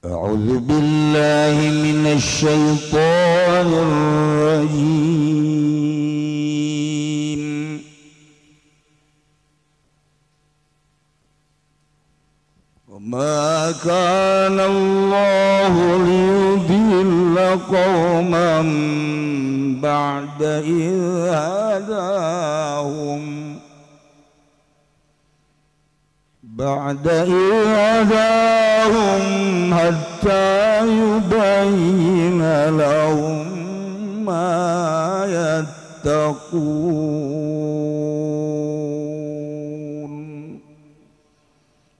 A'udzu billahi minasy syaithanir rajim. Wa ma kana Allahu liyudilla qauman ba'da idh hadahum hatta yubayyina lahum ma yattaqun.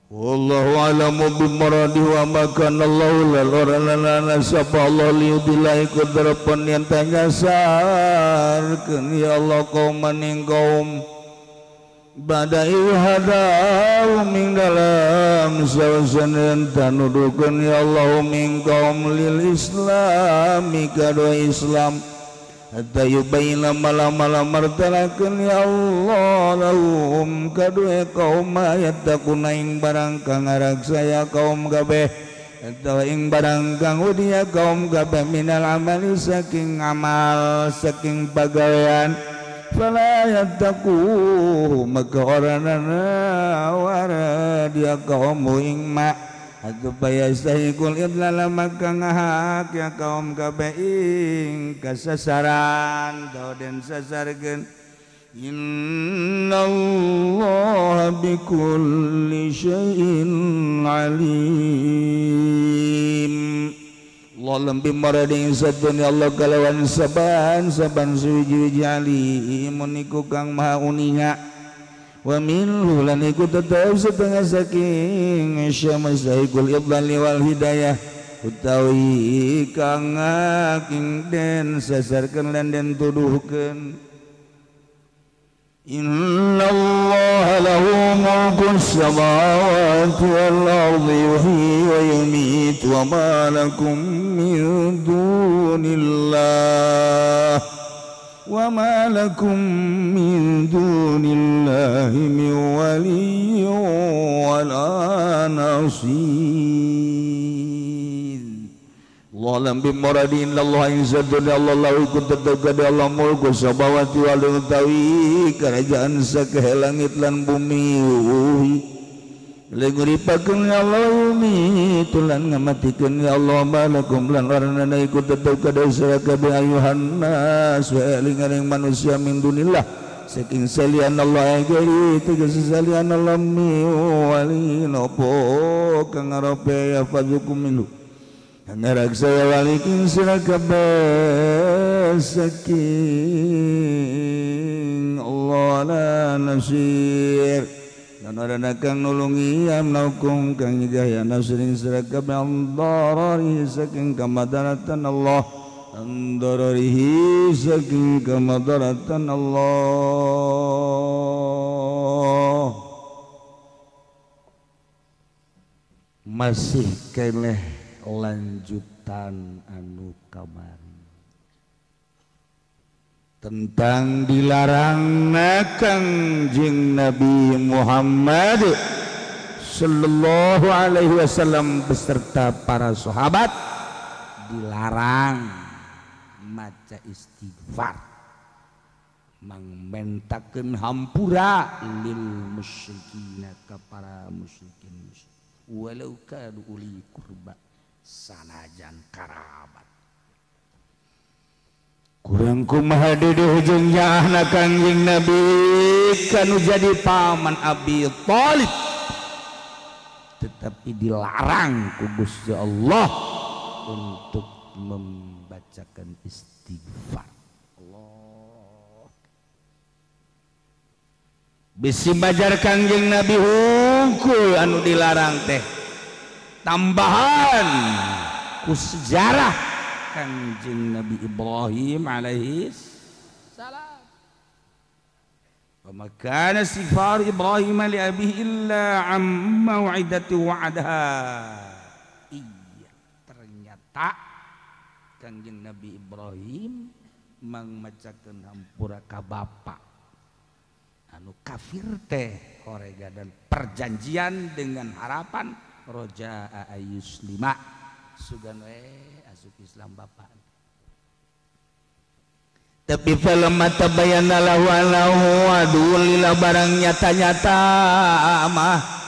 Wallahu a'lamu bimuradihi wa ma kana Allahu lana sapa Allah liyudilla kudrapun yang tanya sarkeun ya Allah qauman ing kaum bada ilhadahu min dalam sawasan tanudukeun ya Allah min kaum lil islami kado Islam hatta yubayna malam-malam martalakeun ya Allah lahum kado kaum yattaquna ing barang kang ngaraksaya kaum kabeh atau ing barang kang udia kaum kabeh minal amali saking amal saking pagawean fala yattaqu maka orangana wara dia kaum ing ma atuh payastahikul idlala maka ngahak ya kaum kabeh ing kasasaran dan sasarkeun innallaha bikulli syai'in alim. Allah lebih marading sadun ya Allah kalawan saban suji jali imuniku kang maha uninga wa minhu lan iku tetep setengah saking syamasaikul ibdali wal hidayah utawi kang ngaking den sasarkeun lan den tuduhkeun. Innallaha lahu mulkus samawati wal ardi yuhyi wa yumiitu wa ma lakum min dunillahi min waliyyin wa la nasir. Allah lam bimuradin Allah insadun Allah lahu kutataka di Allah mulku samawati wal utawi kerajaan sakeh langit lan bumi leguripakeun ya Allah umi tulan ngamatikeun ya Allah malakum lan warnana iku tetep kada sakabeh ayuhan nas wa eling manusia min dunillah saking salian Allah gari tegas salian Allah mi wali nopo kang ngarepe ya fadzukum minhu ngarak saya walikin sirakabeh saking Allah la nasir dan ada kang nulungi amnaukum kang hidayah nasirin sirakabeh andarari saking kamadaratan Allah andararihi saking kamadaratan Allah. Masih keneh lanjutan anu kamari tentang dilarangna Kangjeng Nabi Muhammad sallallahu alaihi wasallam beserta para sahabat dilarang maca istighfar mangmentakeun hampura lil musyrikin ka para musyrikin walau kadu uli kurba sanajan karabat kurang kumaha deudeuh jeung nyaahna Kangjeng Nabi kanu jadi paman Abi Thalib tetapi dilarang ku Gusti Allah untuk membacakan istighfar. Allah bisi bajar Kangjeng Nabi hungkul anu dilarang teh tambahan ku sejarah Kangjeng Nabi Ibrahim alaihi salam. Wa ma kana istighfar Ibrahim li abihi illa am mau'idati wa'adaha. Iya, ternyata Kangjeng Nabi Ibrahim mangmacakeun hampura ka bapa anu kafir teh korega dan perjanjian dengan harapan roja ayuslima sugan we asup Islam bapak. Tapi film mata bayana lahu aduh lila barang nyata-nyata mah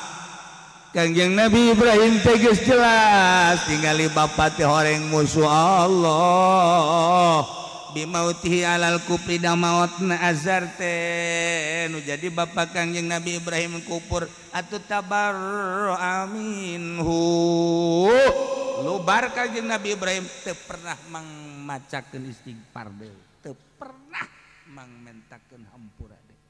Kangjeng Nabi Ibrahim tegas jelas tinggali bapak teh horeng musuh Allah bimautihi alal kufri da mautna azar teh nu jadi bapak Kangjeng Nabi Ibrahim kufur atuh tabar aminhu lubar Kangjeng Nabi Ibrahim teu pernah macakeun istighfar deui teu pernah mangmentakeun hampura deui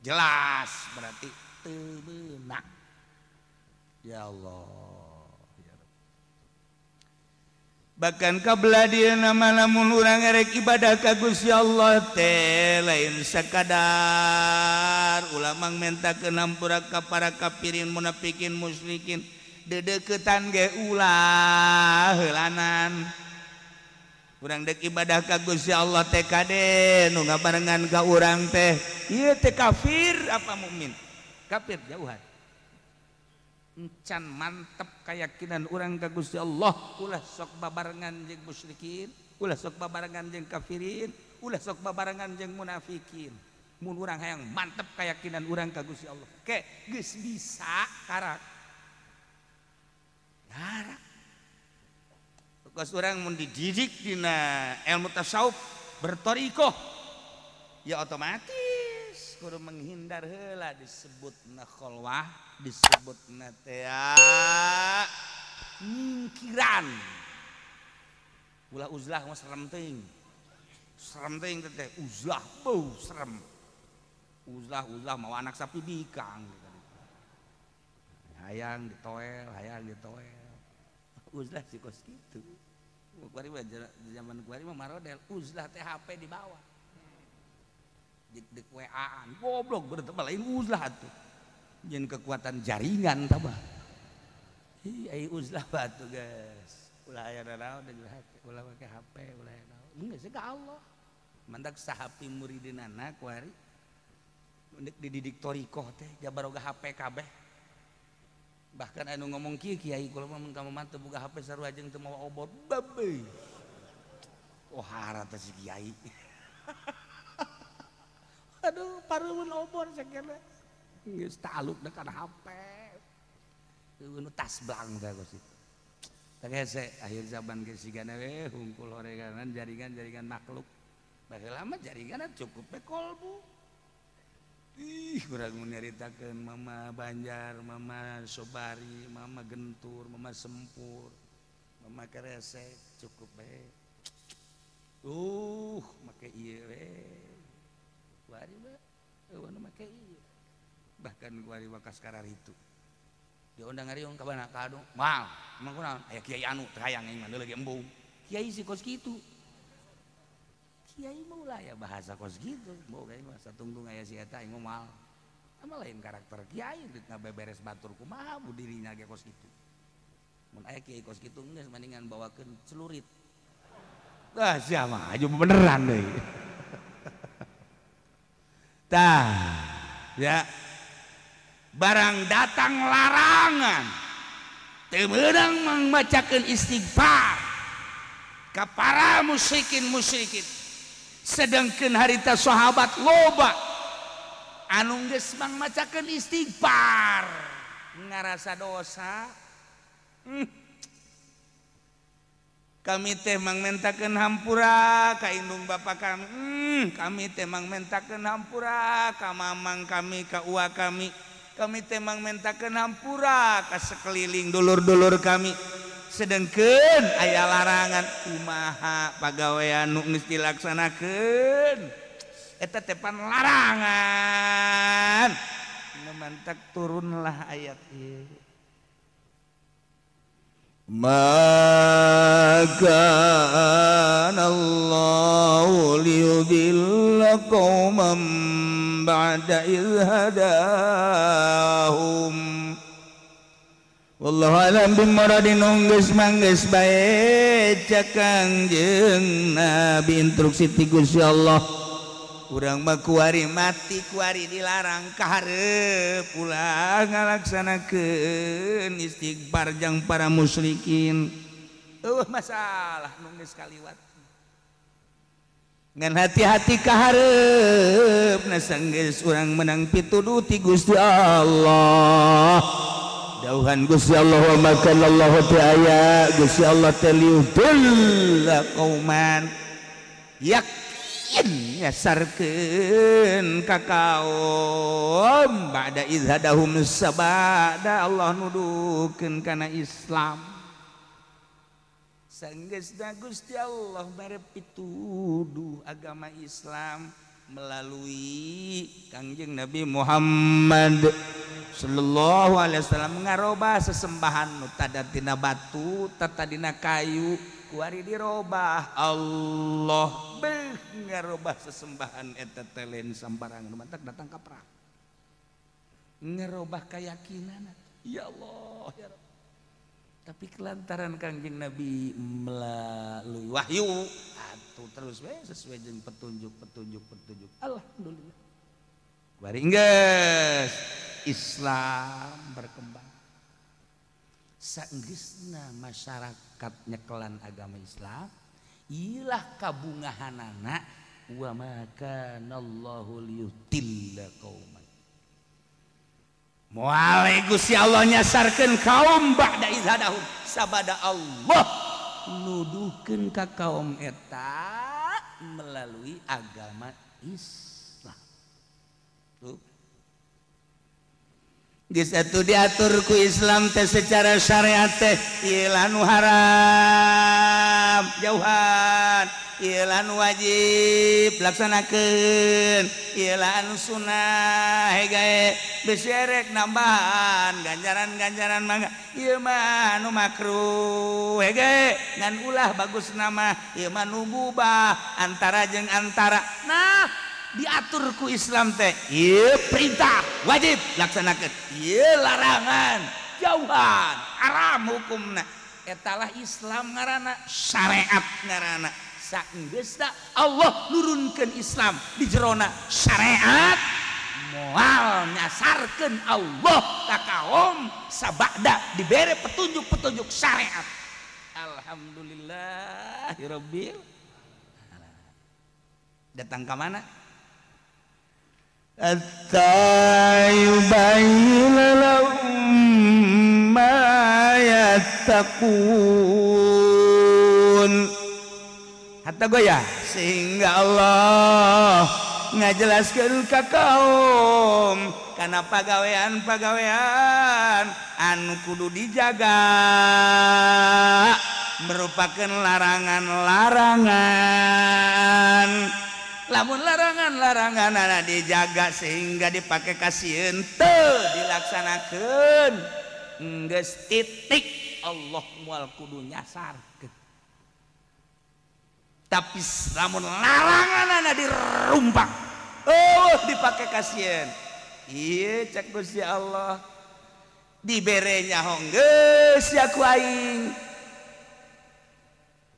jelas berarti teu beunang. Ya Allah ya Rabbi. Bahkan kabelah dia nama lamun urang ngarek ibadah ka Gusti Allah teh lain sakadar ulah mangmentakeun hampura ka para kafirin munafikin musyrikin dedeketan ge ulah heulanan urang dek ibadah ka Gusti Allah teh kade nu ngabarengan ka urang teh ieu teh kafir apa mukmin kafir jauhan encan mantep keyakinan orang ka Gusti Allah ulah sok babarengan jeung musyrikin ulah sok babarengan jeung kafirin ulah sok babarengan jeung munafikin mun urang hayang mantep keyakinan urang ka Gusti Allah ke geus bisa karak geus urang mun dididik dina ilmu tasawuf bertorikoh ya otomatis kudu menghindar heula disebutna khalwah disebutna teh nyingkiran ulah uzlah mah serem teuing teh uzlah bau serem uzlah mau anak sapi bikang hayang ditoel uzlah sih kos kitu kuari zaman kuari mah marodel uzlah teh HP di bawah dek WA-an goblok bertebal lain uzlah tuh jeung kekuatan jaringan tabah ai uzlah batu guys ulah aya naon ulah make HP ulah aya naon geus ka Allah mandak sahapi muridinana kuari nek dididik torikoh teh jabaroga HP kabeh bahkan anu ngomong kieu kiai kula mah mun kamu mah teu boga HP sarua jeung teu mawa obor babeh oh hara teh si kiai aduh pareun obor sakena geus taluk da kana HP nu tasblang teh kos itu teh hese akhir zaman ge sigana we hungkul horeganan jaringan makhluk baheula mah jaringan cukup we kolbu ih urang mun nyaritakeun mama Banjar mama Sobari mama Gentur mama Sempur mama Keresek cukup we make ieu we kuari mah eueuh make ieu bahkan kuari wakas karar itu diundang ngariung ka mana ka adu mal emang kunaon aya kiai anu teu hayang aing mah leuleug embung kiai si kos kitu kiai mah ulah aya bahasa kos kitu boga ieu mah satungtung aya si eta aing mah mal ama lain karakter kiai geus ngabeberes batur kumaha budirinya ge kos kitu mun aya kiai kos kitu geus mendingan bawakeun celurit dah sia mah aju beneran deui tah ya barang datang larangan teu meunang membacakeun istighfar ka para musyrikin sedengkeun harita sahabat loba anu geus macakeun istighfar ngarasa dosa kami teh mangmentakeun hampura ka indung bapa kami kami teh mangmentakeun hampura ka mamang kami ka uwa kami teh mangmentakeun hampura ka sekeliling dulur-dulur kami sedengkeun aya larangan kumaha pagawean nu geus dilaksanakeun eta teh pan larangan mantak turunlah ayat ieu maka Allahu liyudilla qauman ba'da idh hadahum wallahu alam bimuradin geus manggeus bae Kangjeng Nabi instruksi ti Gusti Allah urang mah kuari mati kuari dilarang kaharep ulah ngalaksanakeun istighfar jang para musyrikin. Masalah nu geus kaliwat ngan hati-hati kaharep nasanggeus urang menang pituduh ti Gusti Allah. Dauhan Gusti Allah wa makanallahu ta'ala Gusti Allah taliudul qauman yakin nyasarkeun ka kaum ba'da izhadahum sabada Allah nuduhkeun kana Islam sanggeusna Gusti Allah bare pituduh agama Islam melalui Kangjeng Nabi Muhammad sallallahu alaihi wasallam ngarobah sesembahan nu tada tina batu tata dina kayu kuari dirobah Allah beh ngarobah sesembahan eta teh lain sambarang nu mantak datang ka perang ngarobah keyakinan ya Allah ya Rabb. Tapi kelantaran Kangjeng Nabi melalui wahyu atuh terus we sesuai jeung petunjuk alhamdulillah waringgeus Islam berkembang saenggeusna masyarakat nyekelan agama Islam ilah kabungahanana wa ma kana Allahu liyudilla qauman moal Gusti Allah nyasarkeun kaum ba'da izhadahum sabada Allah nuduhkeun ka kaum eta melalui agama Islam tuh geus atuh diatur ku Islam teh secara syariat teh ieu nu haram jauhan ieu nu wajib laksanakeun ieu anu sunah hegae beserek nambahan ganjaran-ganjaran mangga ieu mah anu makruh hegae ngan ulah bagus nama ieu mah nu mubah antara jeung antara nah diatur ku Islam teh ieu perintah wajib laksanakeun ieu larangan jauhan haram hukumna etalah Islam ngaranna syariat ngaranna saenggeusna Allah nurunkeun Islam di jerona syariat moal nyasarkeun Allah ka kaum sabada dibere petunjuk-petunjuk syariat alhamdulillahirabbil datang ke mana hatta yubayyina lahum ma yattaqun hatta goyah sehingga Allah ngajelaskeun ka kaum kana pagawean-pagawean anu kudu dijaga merupakan larangan-larangan lamun larangan-larangan anu dijaga sehingga dipake kasieun teu dilaksanakeun geus titik Allah moal kudu nyasarkeun tapi lamun larangan anu dirumpang dipake kasieun ieu cek Gusti Allah diberenya geus ya ku aing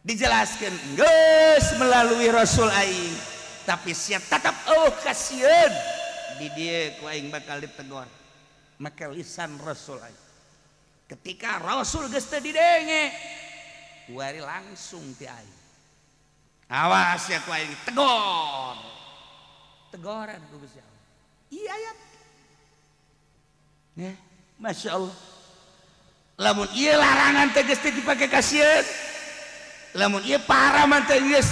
dijelaskeun geus melalui Rasul aing tapi sia tetap kasieun di dieu ku aing bakal ditegur make lisan Rasul aing ketika Rasul geus teu didenge kuari langsung ti aing awas ya ku aing teguran ku Gusti Allah ieu ayat ya Masya Allah lamun ieu larangan teh geus teu dipake kasieun lamun ieu paraman teh geus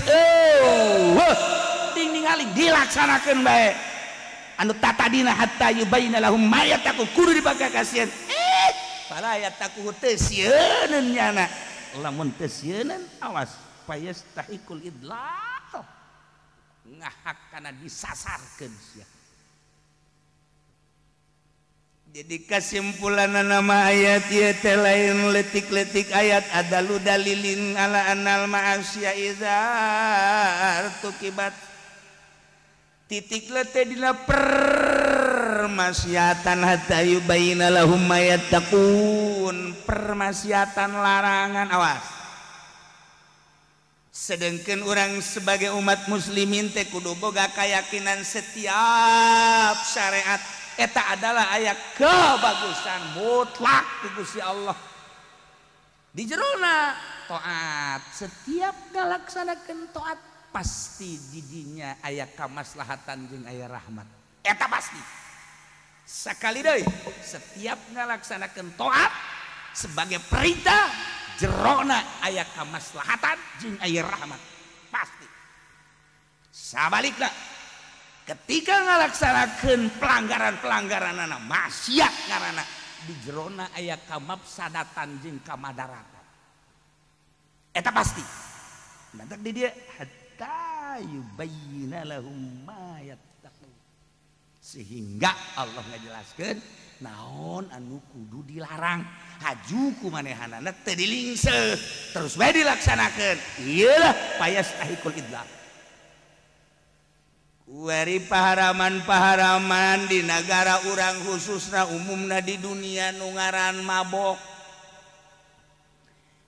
ding ningali dilaksanakeun bae anu tatadina hatta yubayyina lahum ma yattaqun kudu dipake kasieun pala yattaqu teu sieunun nyana lamun teu sieunun awas fayastahiqul idlal ngahak kana disasarkeun sia. Jadi kesimpulan nama ayat ieu teh lain letik-letik ayat adalu dalilin ala annal ma'asya izar tukibat titik lete dina permaksiatan hatta yubayyina lahum ma yattaqun permaksiatan larangan awas sedangkan orang sebagai umat muslimin teh kudu boga keyakinan setiap syariat eta adalah aya kebagusan mutlak di Gusti Allah. Di jerona taat, setiap ngalaksanakeun taat pasti di dinya aya kamaslahatan jeung aya rahmat. Eta pasti. Sakali deui setiap ngalaksanakeun taat sebagai perintah jerona aya kamaslahatan jeung aya rahmat. Pasti. Sabalikna ketika ngalaksanakeun pelanggaran-pelanggaranana maksiat ngaranna di jerona aya kamafsadatan jeung kamadaratan. Eta pasti. Nanti di dia hatta yubayyina lahum ma yattaqun. Sehingga Allah ngajelaskeun naon anu kudu dilarang, haju kumanehanana teu dilingseuk, terus bae dilaksanakeun. Ieulah payastahikul idlaq. Wari paharaman-paharaman di negara urang khususna umumna di dunia nu ngaran mabok.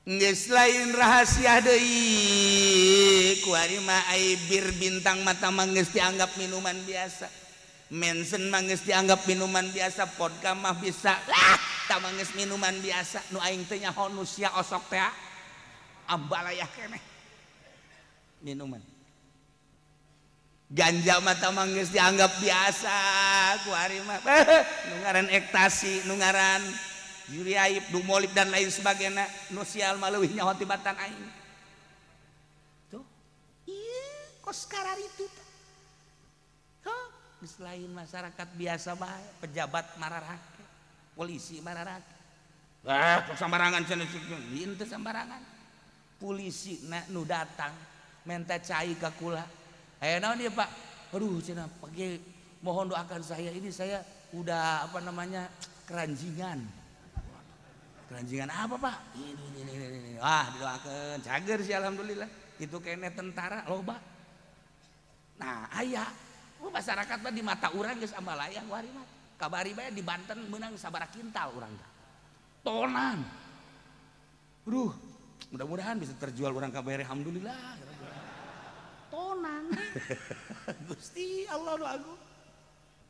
Geus lain rahasia deui ku ari mah ai bir bintang mata mah geus dianggap minuman biasa. Mensen mah geus dianggap minuman biasa, vodka mah bisa lah tah mah geus minuman biasa. Nu aing teh nyaho nu sia osok teh ambalayah keneh minuman. Ganja mata manggis dianggap biasa ku ari mah nu ngaran ekstasi, nu ngaran juriaib, dumolib dan lain sebagainya nu sial maleuwih nyaho tibatan aing. Tuh. Ieu kos kararitu teh. Hah, geus lain masyarakat biasa bae, pejabat mararake, polisi mararake. Kok sambarangan cenah ieu teh sambarangan. Polisina nu datang minta cai ka kula. Naon dia Pak, aduh cina pakai mohon doakan saya, ini saya udah apa namanya keranjingan. Keranjingan apa Pak? Ini. Wah didoakan, cager sih alhamdulillah. Itu kene tentara loba. Nah ayah, masyarakat mah di mata urang geus ambalayah wari mah. Kabari bae di Banten menang sabaraha kintal urang teh. Tonan. Aduh, mudah-mudahan bisa terjual urang kabare alhamdulillah. Tonan. Gusti Allah nu agung.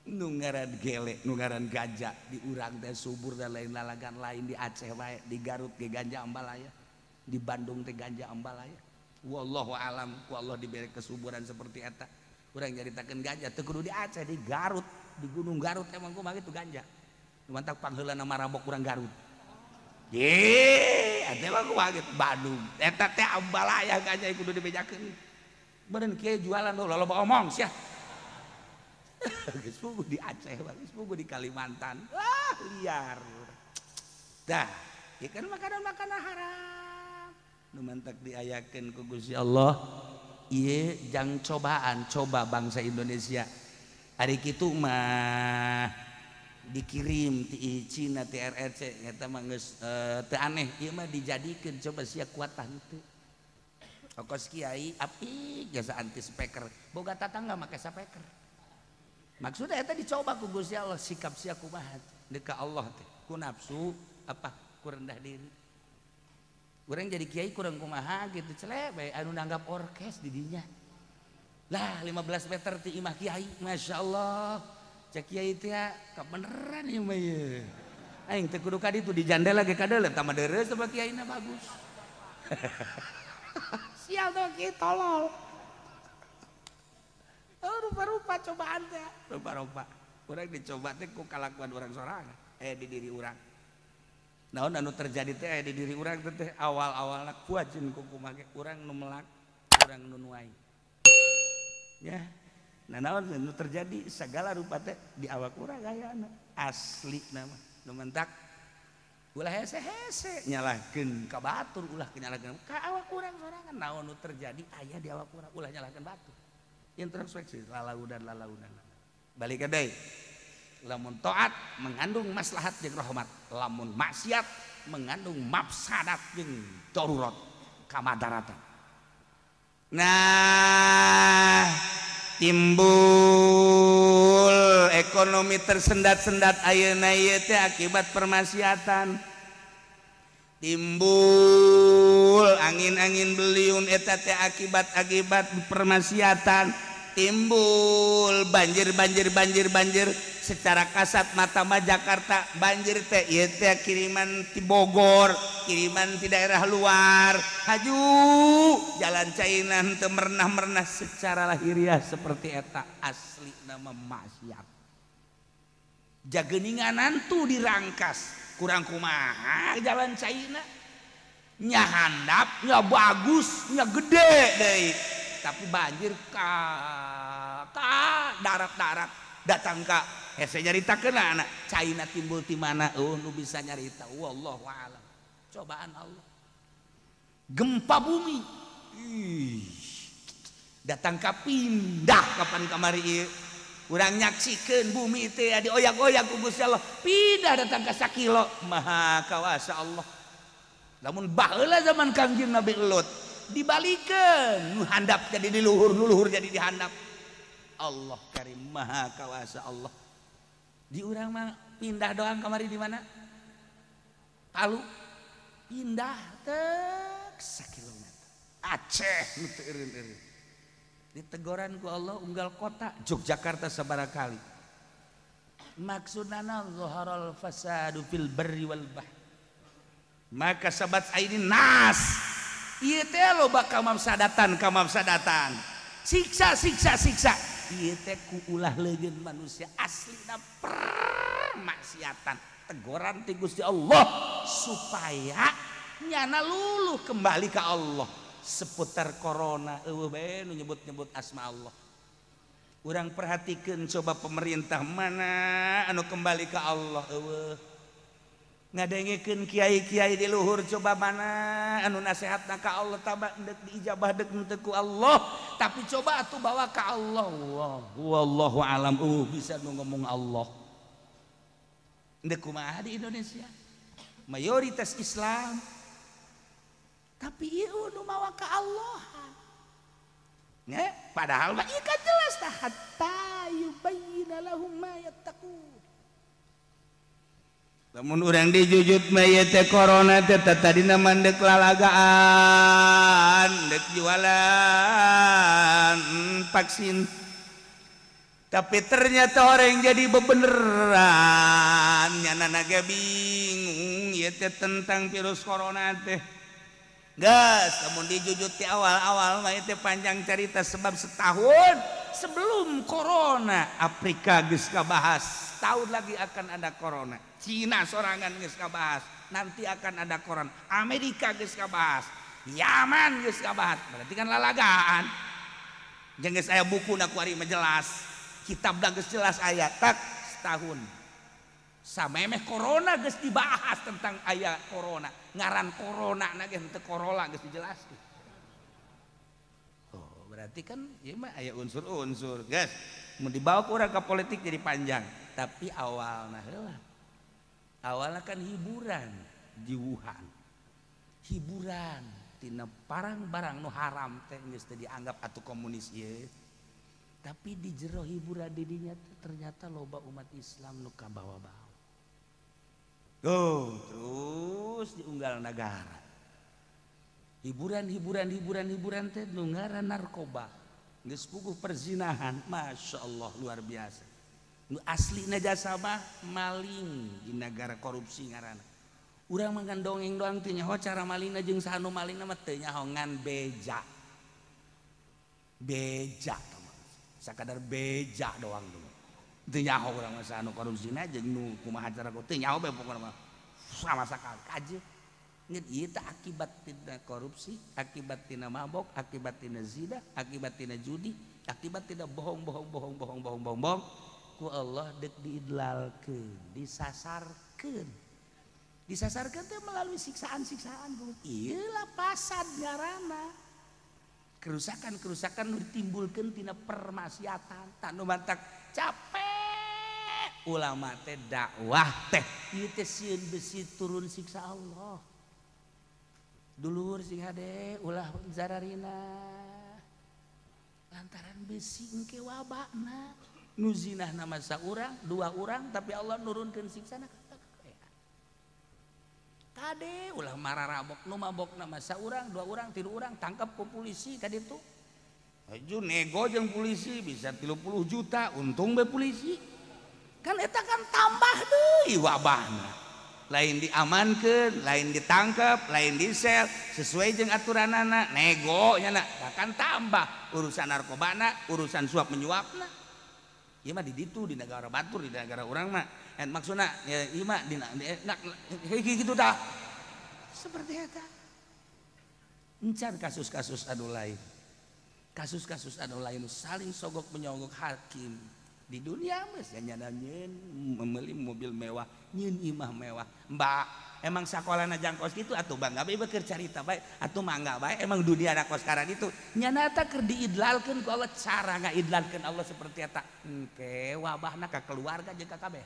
Nu ngaran gele, nu ngaran ganja di urang teh subur dan lain lalagan lain di Aceh bae, di Garut ge ganja ambalaya, di Bandung teh ganja ambalaya. Wallahu alam ku Allah diberi kesuburan seperti eta. Urang nyaritakeun ganja teu kudu di Aceh, di Garut, di Gunung Garut emang kumaha kitu ganja. Nu mantak pangheulana marabok urang Garut. Ye, eta mah kumaha kitu Bandung. Eta teh ambalaya ganja kudu dibejakeun. Badan kiai jualan lo loba omong sia. Geus puguh di Aceh, geus puguh di Kalimantan. Wah, liar. Dah, ieu kan makanan-makanan haram. Nu mantak diayakeun ku Gusti Allah, ieu jang cobaan, coba bangsa Indonesia. Ari kitu mah dikirim ti Cina ti RRC eta mah geus teu aneh, ieu mah dijadikeun coba sia kuatan teu. Kos kiai api jasa anti speaker boga tatangga make speaker maksudnya eta dicoba ku Gusti Allah sikap sia kumaha deka Allah teh ku nafsu apa ku rendah diri urang jadi kiai kurang kumaha gitu celek bae anu nanggap orkes di dinya lah 15 meter ti imah kiai Masya Allah cek kiai teh kabeneran ieu mah ye aing teh kudu ka ditu di jandela ge kadeuleut tah mah deureus teh kiaina bagus. Sial tuh kita tolol. Oh rupa-rupa cobaan teh. Rupa-rupa. Urang dicoba teh ku kalakuan urang sorangan. Di diri urang. Naon anu terjadi teh di diri urang teh awal-awalna kuajeun ku kumaha urang nu melak, urang nu nuai. Ya. Nah naon anu terjadi segala rupa teh di awak urang gayana. Asli nama. Nu mentak ulah hese-hese nyalahkeun ka batur ulah nyalahkeun ka awak urang sorangan naon nu terjadi aya di awak urang ulah nyalahkeun batur introspeksi lalaudan balik deui lamun taat mengandung maslahat jeung rahmat lamun maksiat mengandung mafsadat jeung darurat kamadaratan. Nah timbul ekonomi tersendat-sendat ayeuna ieu teh akibat permaksiatan. timbul angin-angin beliun eta teh akibat permaksiatan, timbul banjir secara kasat mata mah Jakarta banjir teh ieu teh kiriman ti Bogor, kiriman ti daerah luar, haju jalan Caina teu merenah secara lahiriah seperti eta asli nama maksiat. Jageuninganan tuh dirangkas kurang kumaha jalan Caina nya handap nya bagus nya gede deui tapi banjir ka darat datang ka hese nyaritakeun anak Caina timbul ti mana nu bisa nyarita wallahu alam cobaan Allah. Gempa bumi datang ka pindah kapan kamari ieu urang nyaksikeun bumi teh dioyak-oyak ku Gusti Allah pindah datang ka sakilo maha kawasa Allah. Lamun baheula zaman Kangjeng Nabi Lut dibalikeun nu handap jadi di luhur jadi di handap. Allah karim maha kawasa Allah. Di urang mah pindah doang kamari di mana? Palu pindah teh sakilometer. Aceh nu teu eureun-eureun. Ditegoran ku Allah unggal kota Yogyakarta sabaraha kali. Maksudna zaharal fasadu fil barri wal bahr. Maka sabat aini nas ieu teh loba kamamsadatan. Siksa. Ieu teh ku ulah leungeun manusia aslina permaksiatan. Teguran ti Gusti Allah supaya nyana luluh kembali ka Allah. Seputar corona eueuh bae nu nyebut-nyebut asma Allah. Urang perhatikeun coba pemerintah mana anu kembali ka Allah eueuh. Ngadengekeun kiai-kiai di luhur coba mana anu nasehatna ka Allah tabak deuk diijabah deuk teu ku Allah tapi coba atuh bawa ka Allah. Wallahu alam bisa nu ngomong Allah. Deuk kumaha di Indonesia? Mayoritas Islam tapi ieu nu mawa ka Allah. Padahal mah ieu kan jelas tah hatta yubayyina lahum ma yattaqun. Lamun urang dijujut mah ieu teh corona teh tadina mandek lalagaan, dek jualan vaksin. Tapi ternyata orang jadi bebeneran, nyana naga bingung ieu teh tentang virus corona teh. Gas, namun dijujut di awal-awal mah itu panjang cerita sebab setahun sebelum corona Afrika geus kabahas tahun lagi akan ada corona. Cina sorangan geus kabahas nanti akan ada corona. Amerika geus kabahas, Yaman geus kabahas. Berarti kan lalagaan. Jeung geus aya bukuna ku ari mah jelas. Kitabna geus jelas aya tak setahun. Samemeh corona geus dibahas tentang aya corona. Ngaran corona na ge henteu corona geus dijelaskeun. Oh, berarti kan ieu mah aya unsur-unsur, guys. Mun dibawa ku urang ka politik jadi panjang, tapi awalna heula. Awalna kan hiburan di Wuhan. Hiburan tina barang-barang nu haram teh geus teu dianggap atuh komunis ieu. Tapi di jero hiburan di dinya ternyata loba umat Islam nu kabawa-bawa. Terus diunggal negara. Hiburan teh nu ngaran narkoba. Geus puguh perzinahan, Masya Allah luar biasa. Nu aslina jasa mah maling di negara korupsi ngaranna. Urang mah dongeng doang teu nyaho cara malingna jeung sanu malingna mah teu nyaho ngan beja. Beja sakadar beja doang dulu. Teu nyaho urang mah sanu korupsina jeung nu kumaha cara teu nyaho bae pokona mah sama sakali kaje. Ngeun ieu teh akibat tina korupsi, akibat tina mabok, akibat tina zina, akibat tina judi, akibat tina bohong ku Allah deuk diidlalkeun, disasarkeun. Disasarkeun teh melalui siksaan-siksaan. Ieu lapasan ngaranna. Kerusakan-kerusakan nu ditimbulkeun tina permaksiatan, tanu mantak capek ulama teh dakwah teh ieu teh sieun besi turun siksa Allah. Dulur sing hade ulah zararina lantaran besi engke wabakna nu zinah nama saurang dua urang tapi Allah nurunkeun siksana ka ade ulah mararabok nu mabok nama saurang 2 urang 3 urang tangkap ku polisi ka ditu aju nego jeung polisi bisa 30 juta untung be polisi kan eta kan tambah deui wabahna lain diamankeun lain ditangkap lain disel sesuai jeung aturanana nego nya na kan tambah urusan narkobana urusan suap menyuapna ieu mah di ditu di negara batur di negara urang mah maksudna ya ieu mah dina kitu tah seperti eta encan kasus-kasus anu lain kasus-kasus anu lain saling sogok menyogok hakim di dunia mas nyana nyeun membeli mobil mewah nyeun imah mewah mbak emang sakolana jangkos gitu atuh bangga bae keur carita bae atuh mangga bae emang dunia na kos karan itu nyana eta keur diidlalkeun ku Allah cara ngaidlalkeun Allah seperti eta engke wabahna ka keluarga jeung ka kabeh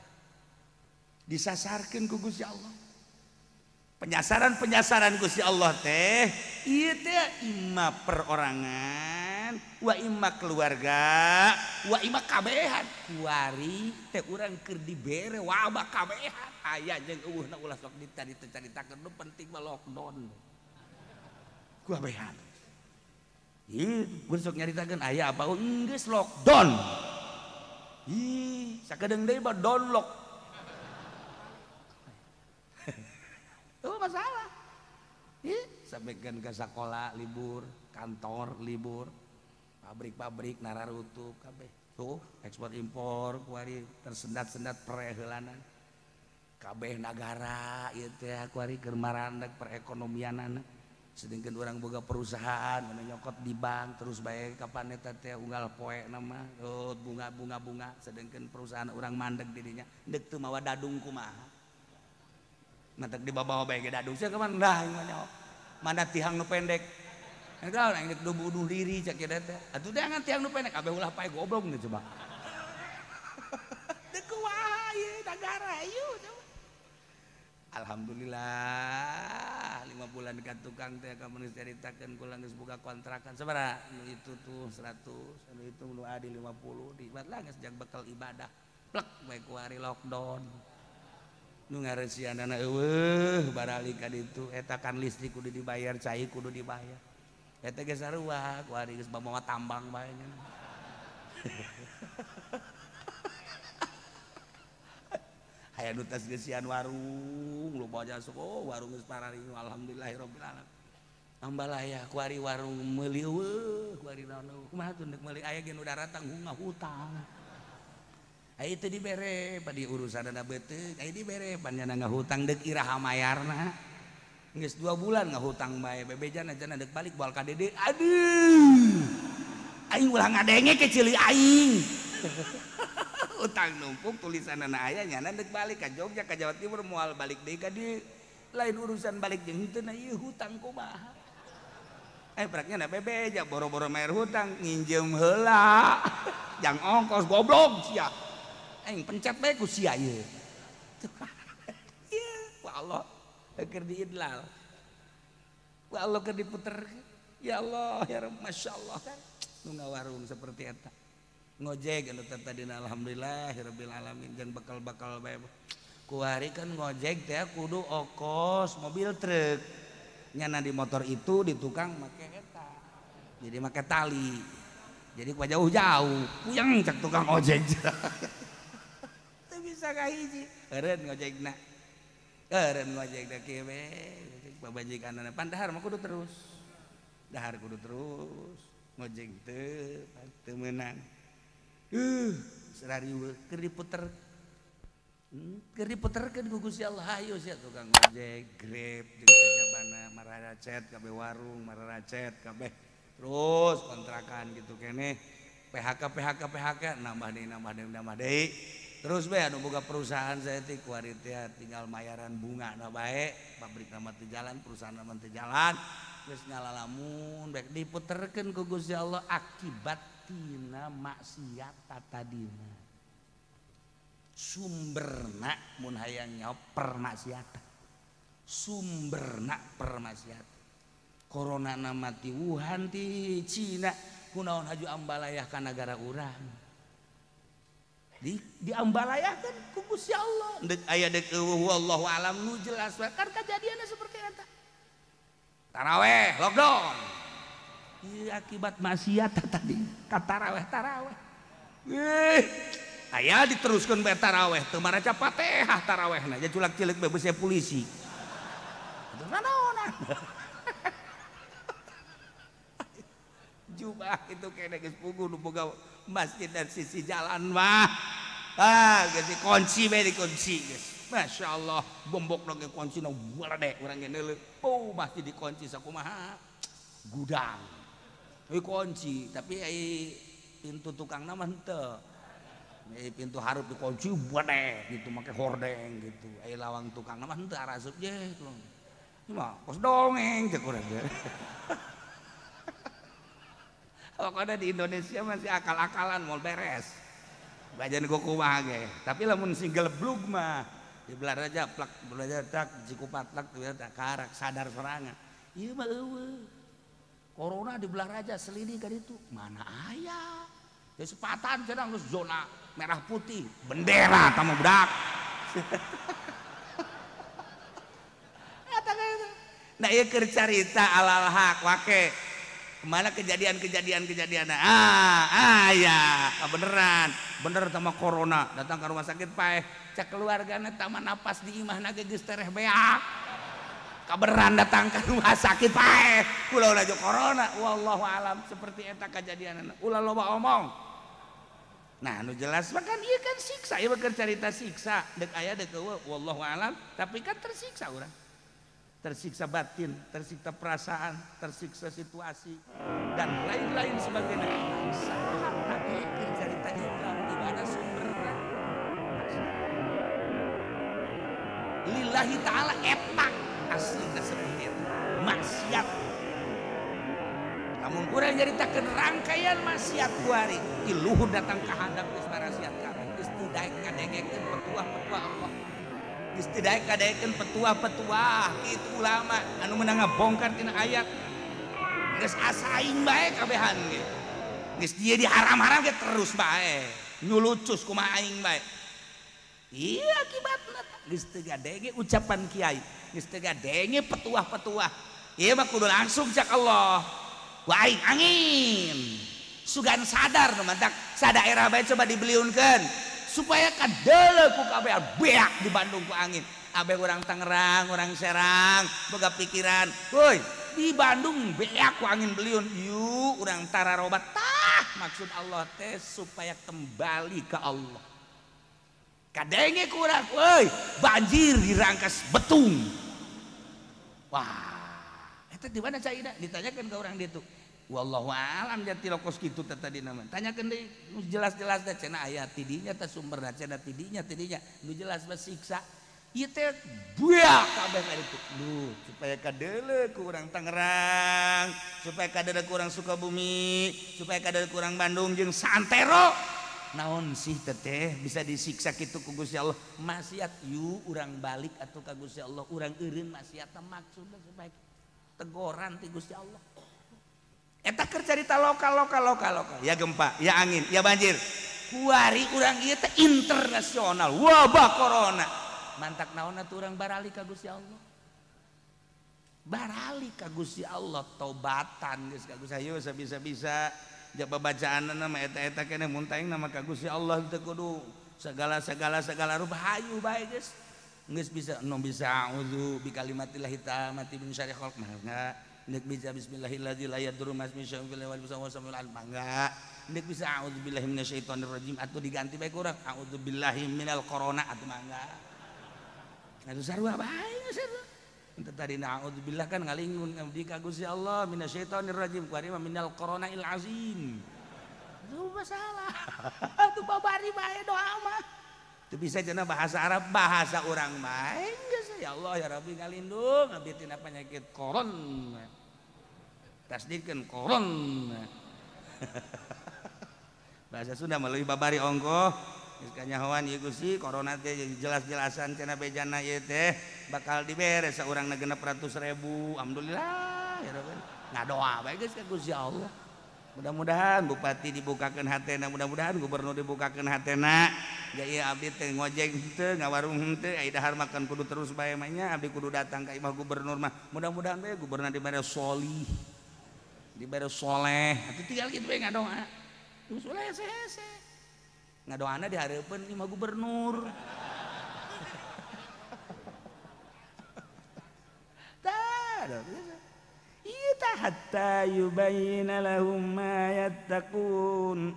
disasarkeun ku Gusti Allah penyasaran Gusti Allah teh ieu teh imma perorangan wa imma keluarga wa imma kabehan kuari teh urang keur dibere wabah kabehan aya jeung eueuhna ulah sok dicaritakeun nu penting mah lockdown kabehan ieu mun sok nyaritakeun aya apa geus lockdown ih sakedeung deui mah download tuh masalah ih sabekeun ka sakola libur kantor libur pabrik-pabrik nararutup kabeh tuh ekspor impor kuari tersendat-sendat pereheulanan kabeh nagara ieu teh kuari keur marandeg perekonomianana sedengkeun urang boga perusahaan anu nyokot di bank terus bae kapan eta teh unggal poena mah bunga sedengkeun perusahaan urang mandeg di dinya deuk teu mawa dadung kumaha matak di babawa bae ge dadung sia kaman dah nyok mana tihang nu pendek engkau nang nek bunuh diri cak kieu teh. Atuh teh ngan tiang nu pendek kabeh ulah pae goblok nih coba. Teu kumaha ieu negara ieu coba. Alhamdulillah 5 bulan ka tukang teh ka mun ceritakeun kula geus boga kontrakan sabaraha nu itu tuh 100 anu itu nu adi 50 dibat lah geus jag bekal ibadah. Plek bae ku hari lockdown. Nu ngareusianana eueuh barali ka ditu eta kan listrik kudu dibayar cai kudu dibayar. Eta ge sarua ku ari geus bawa tambang bae nya. Aya nu tos geus sian warung lu bawa jasuk warung geus pararing alhamdulillahirabbil alamin. Ambalaya ku ari warung meuli eueuh ku ari naon kumaha tuh neuk meuli aya ge nu daratang ngahutang. Aya teu dibere padi urusanna beuteung aya dibere pan nya ngahutang deuk iraha mayarna. Geus 2 bulan ngahutang bae bebejan aja deuk balik baal ka dede aduh aing ulah ngadenge ke ceuli aing utang numpuk tulisanana aya nyana deuk balik ka Jogja ka Jawa Timur moal balik deui ka dieu lain urusan balik jeung henteu na ieu hutang kumaha praknya na bebeja boro-boro mayar hutang nginjem heula jang ongkos goblok sia aing pencet bae ku sia ieu ieu ku Allah keur diidlal wa Allah keur diputer ya Allah ya Rabb masyaallah kan nu ngawarung seperti eta ngojek anu tadina alhamdulillahirabbil alamin jeung bakal-bakal bae ku hari kan ngojek teh kudu ongkos mobil truk nyana di motor itu di tukang make eta jadi make tali jadi ku jauh-jauh puyeng cak tukang ojek teu bisa kahiji eureun ngojekna keren ngojek dah kieu we babajikanana pandahar mah kudu terus dahar kudu terus ngojek teu meunang sarariweuh keur diputerkeun ku Gusti Allah hayu sia tukang ngojek Grab jeung sajabana mararacet kabeh warung mararacet kabeh terus kontrakan gitu keneh PHK nambah deui terus bae anu boga perusahaan saya teh ku ari teh tinggal mayaran bunga na bae pabrik nama teu jalan perusahaan nama teu jalan geus ngalalamun bae diputerkeun ku Gusti Allah akibat tina maksiat tadina sumberna mun hayang nyaho permaksiatan sumberna permaksiatan corona na mati Wuhan ti Cina kunaon haju ambalayah ka negara urang diambalayakeun ku Gusti Allah. Deuk aya deuk wallahu alam nu jelas kan kejadiannya seperti eta. Taraweh lockdown. Ieu akibat maksiat tadi ka taraweh. Aya diteruskeun bae taraweh teu maraca Fatihah tarawehna ja culak-cilik bae beus polisi. Terus naonan. Jubah itu kayaknya geus puguh nu boga masjid dan sisi jalan mah geus dikunci bae dikunci geus. Masya Allah bombok lagi kunci na waledek urang ge neuleuh. Masjid dikunci sakumaha? Gudang. Kunci tapi ai pintu tukang nama henteu. Pintu hareup dikunci waledek gitu make hordeng gitu. Ai lawang tukang nama henteu arasup je. Ini mah pos dongeng cek urang ge. Pokoknya di Indonesia masih akal-akalan mau beres bajan gue kumaha ge tapi lamun single blug mah di belah raja plak belah raja tak cikupat plak tak karak sadar serangan iya mah corona di belah raja selidi kan itu mana aya ya sepatan sedang zona merah putih bendera tamu budak nah iya keur carita alal hak wake kemana kejadian ya beneran bener sama corona datang ke rumah sakit paeh cek keluargana taman napas di imah nage geus tereh beak kaberan datang ke rumah sakit paeh ulah jo corona wallahu alam seperti eta kejadianana ulah loba omong nah nu jelas mah kan ieu kan siksa ieu keur carita siksa deuk aya deuk eueuh wallahu alam tapi kan tersiksa urang tersiksa batin, tersiksa perasaan, tersiksa situasi dan lain-lain sebagainya. Saha cerita itu di mana sumbernya? Lillahi ta'ala etak aslinya seperti itu. Maksiat. Namun kurang nyaritakeun rangkaian maksiat kuari. Iluhur datang ke hadap geus marasiat kami. Geus teu daek ngadengekeun petuah-petuah Allah. Istidaik kadaekeun petuah-petuah itu ulama anu meunang ngabongkar tina ayat geus asaing bae kabehan ge geus dieu diharam-haram ge terus bae nyulucus kumaha aing bae ieu akibatna geus teu gadenge ucapan kiai geus teu gadenge petuah-petuah ieu mah kudu langsung cak Allah wa aing angin sugan sadar nu mantak sadaerah bae coba dibeliunkeun supaya kadele ku kabeh beak di Bandung ku angin abe urang Tangerang urang Serang boga pikiran woi di Bandung beak ku angin beliun yuk urang tararobat tah maksud Allah teh supaya kembali ke Allah kadenge ku urang woi banjir di Rangkas Betung wah eta di mana caina ditanyakeun ka urang ditu wallahu alam jati lokos kitu tadi nama tanyakeun deui nu jelas-jelas da cenah aya tidinya teh sumberna cenah tidinya nu jelas mah siksa ieu teh buak kabeh ka ditu supaya kadele ku urang Tangerang supaya kadele ku urang Sukabumi supaya kadele ku urang Bandung jeung santero naon sih teteh bisa disiksa kitu ku Gusti Allah maksiat yu urang balik atuh ka Gusti Allah urang eureun maksiat maksudna supaya teguran ti Gusti Allah eta keur carita lokal ya gempa ya angin ya banjir kuari urang ieu teh internasional wabah corona mantak naonna tuh urang barali ka Gusti Allah barali ka Gusti Allah taubatan geus ka Gusti ayo sabisa-bisa jaba bacaanna mah eta-eta keneh mun taing nama ka Gusti Allah teh kudu segala rupa hayu bae geus bisa nu bisa auzu bi kalimatillahi tammati min syarri khalq mah nek bisa bismillahirrahmanirrahim la yadurru ma ismi syai'un fil ardi wa samil al mangga nek bisa a'udzubillahi minasyaitonir rajim atuh diganti bae kurang a'udzubillahi minal corona atuh mangga atuh sarua bae sarua ente tadi a'udzubillah kan ngalingun abdi ka Gusti Allah minasyaitonir rajim kuari mah minal coronail azim itu masalah atuh babari bae doa mah teu bisa cenah bahasa Arab bahasa urang bae geus ya Allah ya Rabbi ngalindung abdi tina penyakit koron tasdikeun koron bahasa Sunda meuleuh babari ongkoh geus kanyahoan ieu Gusti corona teh jelas-jelasan cenah bejana ieu teh bakal diberes saurang 600.000 alhamdulillah ya Rabbi ngadoa bae geus ka Gusti Allah Mudah-mudahan bupati dibukakeun hatena, mudah-mudahan gubernur dibukakeun hatena. Ya ieu abdi teh ngojek henteu, ngawarung henteu, ai dahar makan kudu terus bae mah nya abdi kudu datang ka imah gubernur mah. Mudah-mudahan bae gubernur dibere solih, dibere soleh. Atuh tinggal kitu bae ngadoa. Soleh hese. Ngadoana dihareupeun imah gubernur. Tah, ita hatta yubayyina lahum ma yattaqun.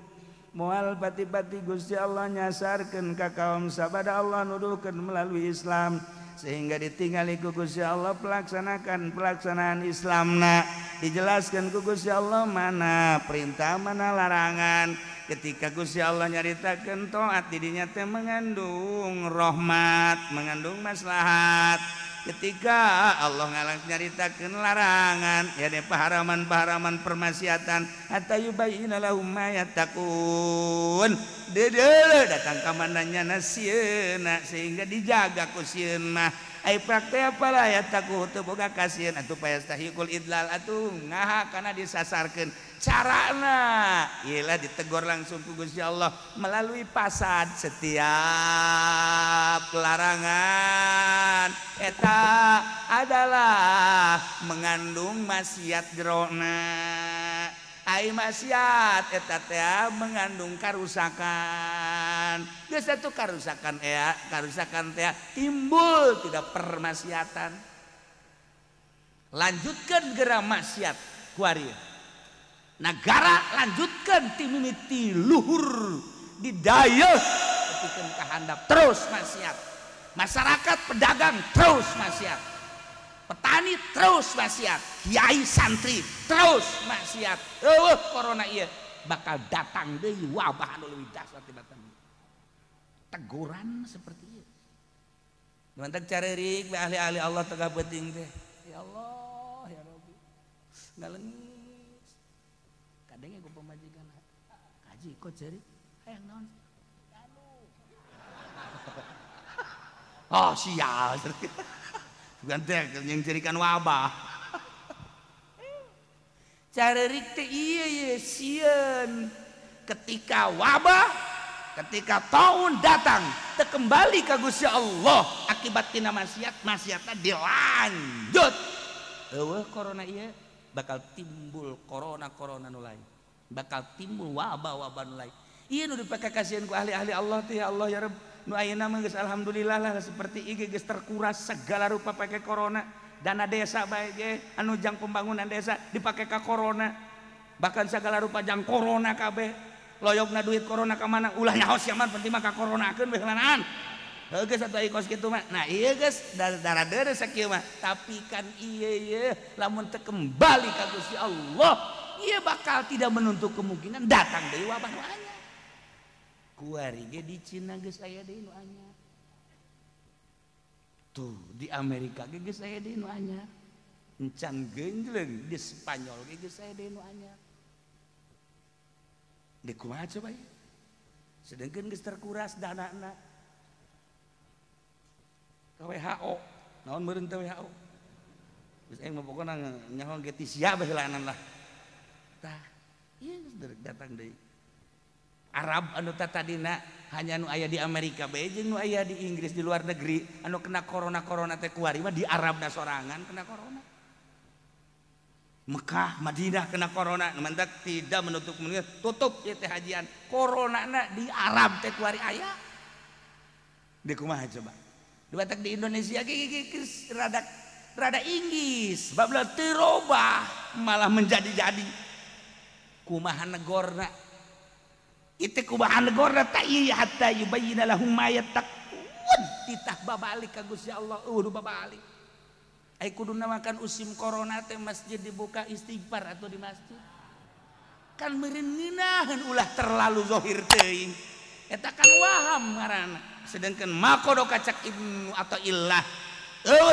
Moal pati-pati Gusti Allah nyasarkeun ka kaum sabada Allah nuduhkeun melalui Islam sehingga ditinggali ku Gusti Allah pelaksanaan Islamna, dijelaskan ku Gusti Allah mana perintah mana larangan. Ketika Gusti Allah nyaritakeun taat di dinya teh mengandung rahmat, mengandung maslahat. Ketika Allah nyaritakeun larangan ya deh paharaman permaksiatan hatta yubayyina lahum ma yattaqun deudeuh datang ka mananya nasieuna sehingga dijaga ku sieun mah ai praktek apalah ya takut teu boga kasieun atuh payastahiqul idlal atuh ngaha kana disasarkeun carana ialah ditegur langsung ku Gusti Allah melalui pasad setiap larangan eta adalah mengandung maksiat jerona ai maksiat eta teh mengandung karusakan. Geus atuh karusakan teh timbul tidak permaksiatan. Lanjutkan geura maksiat ku ari. Nagara lanjutkan ti mimiti luhur didayeuh pikeun ka handap terus maksiat. Masyarakat pedagang terus maksiat. Petani terus maksiat, kiai santri terus maksiat. Corona ieu bakal datang deui wabah anu leuwih dahsyat tibatan. Teguran seperti ieu. Mantap careurik we ahli-ahli Allah teu gabeuting teh. Ya Allah, ya Rabbi. Ngaleungis. Kadenge ku pamajikan. Kaji kok ceurik hayang naon? Oh, sial. Ganti yang jadikan wabah. Careurik teh ieu sieun ketika wabah, ketika tahun datang teu kembali ka Gusti Allah akibat tina maksiatna dilanjut. Eueuh corona ieu bakal timbul corona nu lain. Bakal timbul wabah nu lain. Ieu nu dipake kasieun ku ahli-ahli Allah teh ya Allah ya Rabb. Nu ayeuna mah geus alhamdulillah lah seperti ieu geus terkuras segala rupa pake corona. Dana desa bae ge anu jang pembangunan desa dipake ka corona. Bahkan segala rupa jang corona kabeh. Loyogna duit corona ka mana? Ulah nyaho sia mah penting mah ka coronakeun we heulanan. Heuh geus atuh kos kitu mah. Nah ieu geus dara-dara sakieu mah. Tapi kan ieu lamun teu kembali ka Gusti Allah, ieu bakal tidak menutup kemungkinan datang deui wabah nu anyar. Kuari ge di Cina geus aya deui nu anyar. Tuh di Amerika ge geus aya deui nu anyar. Encan geunjleung di Spanyol ge geus aya deui nu anyar. Di kumaha coba ieu? Sedengkeun geus terkuras danana. Ka WHO, naon meureun teh WHO? Geus aya mah pokona nyaho ge ti sia bae heulanan lah. Tah, ieu geus datang deui. Arab anu tadina hanya nu aya di Amerika bae jeung nu aya di Inggris di luar negeri anu kena corona teh kuari mah di Arabna sorangan kena corona. Mekah, Madinah kena corona, mantak tidak menutup kemungkinan tutup ieu teh hajian. Coronana di Arab teh kuari aya. Di kumaha coba? Dibatak di Indonesia ge rada inggis, babla teu robah malah menjadi-jadi. Kumaha negorna itu kubahan negara tak iya hatta yubayyina lahum ma yattaqun titah babalik ka Gusti Allah babalik ai kudu namakan usim corona teh masjid dibuka istighfar atau di masjid kan meureun ngeunaheun ulah terlalu zahir teuing eta kan waham ngaranna sedangkan makodo kacak ibnu atau illah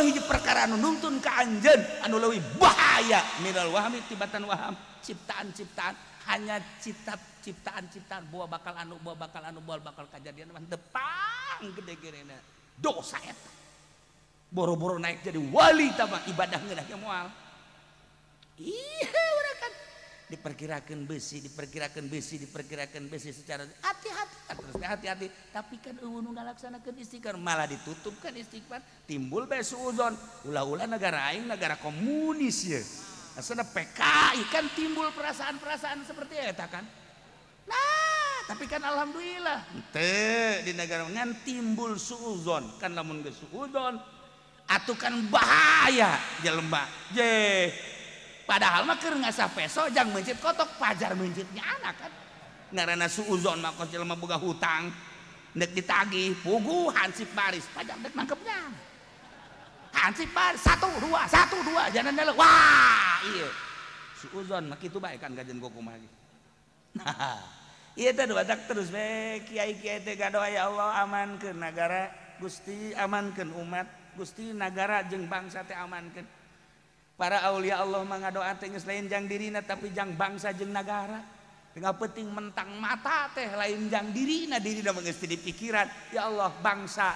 hiji perkara anu nuntun ka anjeun anu leuwih bahaya minal wahmi tibatan waham ciptaan-ciptaan hanya ciptaan buah bakal kejadian mah tepang gede gerena dosa eta boro-boro naik jadi wali tambah ibadah ngeunah ge moal iya urang kan diperkirakan besi secara hati-hati tapi kan eueuh ngalaksanakeun istighfar malah ditutupkan istighfar timbul bae suudzon ulah-ulah negara aing negara komunis ya asana PKI kan timbul perasaan-perasaan seperti eta kan nah tapi kan alhamdulillah teu di negara ngan timbul suudzon kan lamun geus suudzon atuh kan bahaya jelema je padahal mah keur ngasa peso jang mencit kotok pajar mencitnya anak kan ngaranna suudzon mah kos jelema boga hutang dek ditagih puguh hansip baris pajak dek nangkepnya hansip baris 1 2 jangan nele wah iya suudzon mah kitu bae kan gajen ku kumaha nah ieu teh badak terus we kiai-kiai teh gadoa ya Allah amankeun negara Gusti amankeun umat Gusti negara jeung bangsa teh amankeun para aulia Allah mangadoa teh geus lain jang dirina tapi jang bangsa jeung nagara tinggal penting mentang mata teh lain jang dirina mah geus di pikiran ya Allah bangsa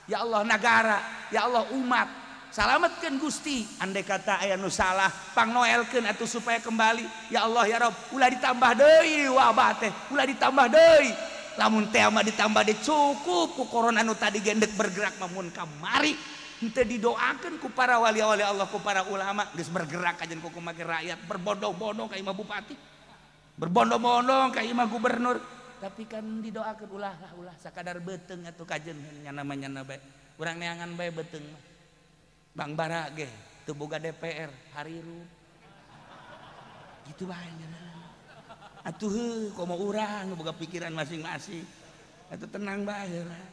ya Allah negara ya Allah umat salametkeun Gusti andai kata aya nu salah pangnoelkeun atuh supaya kembali ya Allah ya Rabb ulah ditambah deui wabah teh ulah ditambah deui lamun teh mah ditambah deui cukup ku corona nu tadi gendek bergerak mamun kamari henteu didoakeun ku para wali-wali Allah ku para ulama geus bergerak ajeun ku kumaha rakyat berbondong-bondong ka imah bupati berbondong-bondong ka imah gubernur tapi kan didoakeun ulah sakadar beuteung atuh kajeun nya namanya bae urang neangan bae beuteung mah Bang Bara ge teu boga DPR hariru gitu bae nya atuh heuh komo urang boga pikiran masing-masing atuh tenang bae lah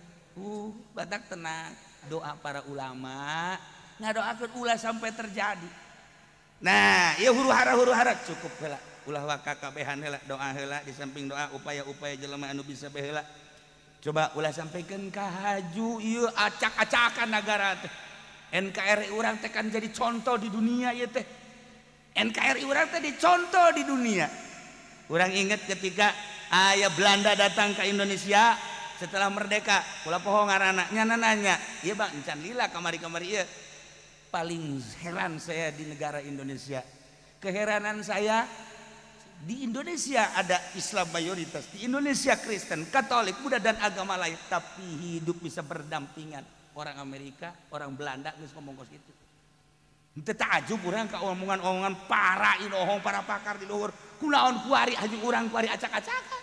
badak tenang doa para ulama ngadoakeun ulah sampai terjadi nah ieu huru-hara cukup heula ulah wakakabehan heula doa heula di samping doa upaya-upaya jelema anu bisa bae heula coba ulah sampaikeun ka haju ieu acak-acakan nagara teh NKRI urang teh kan jadi contoh di dunia ieu teh NKRI urang teh dicontoh di dunia urang inget ketika aya Belanda datang ke Indonesia setelah merdeka kula poho ngaranna nyana nanya ieu Bang encan lila kamari-kamari ieu paling heran saya di negara Indonesia keheranan saya di Indonesia ada Islam mayoritas di Indonesia Kristen Katolik Buddha dan agama lain tapi hidup bisa berdampingan orang Amerika orang Belanda geus ngomong kos kitu henteu takjub urang ka omongan-omongan para inohong para pakar di luhur kunaon kuari haju urang kuari acak-acakan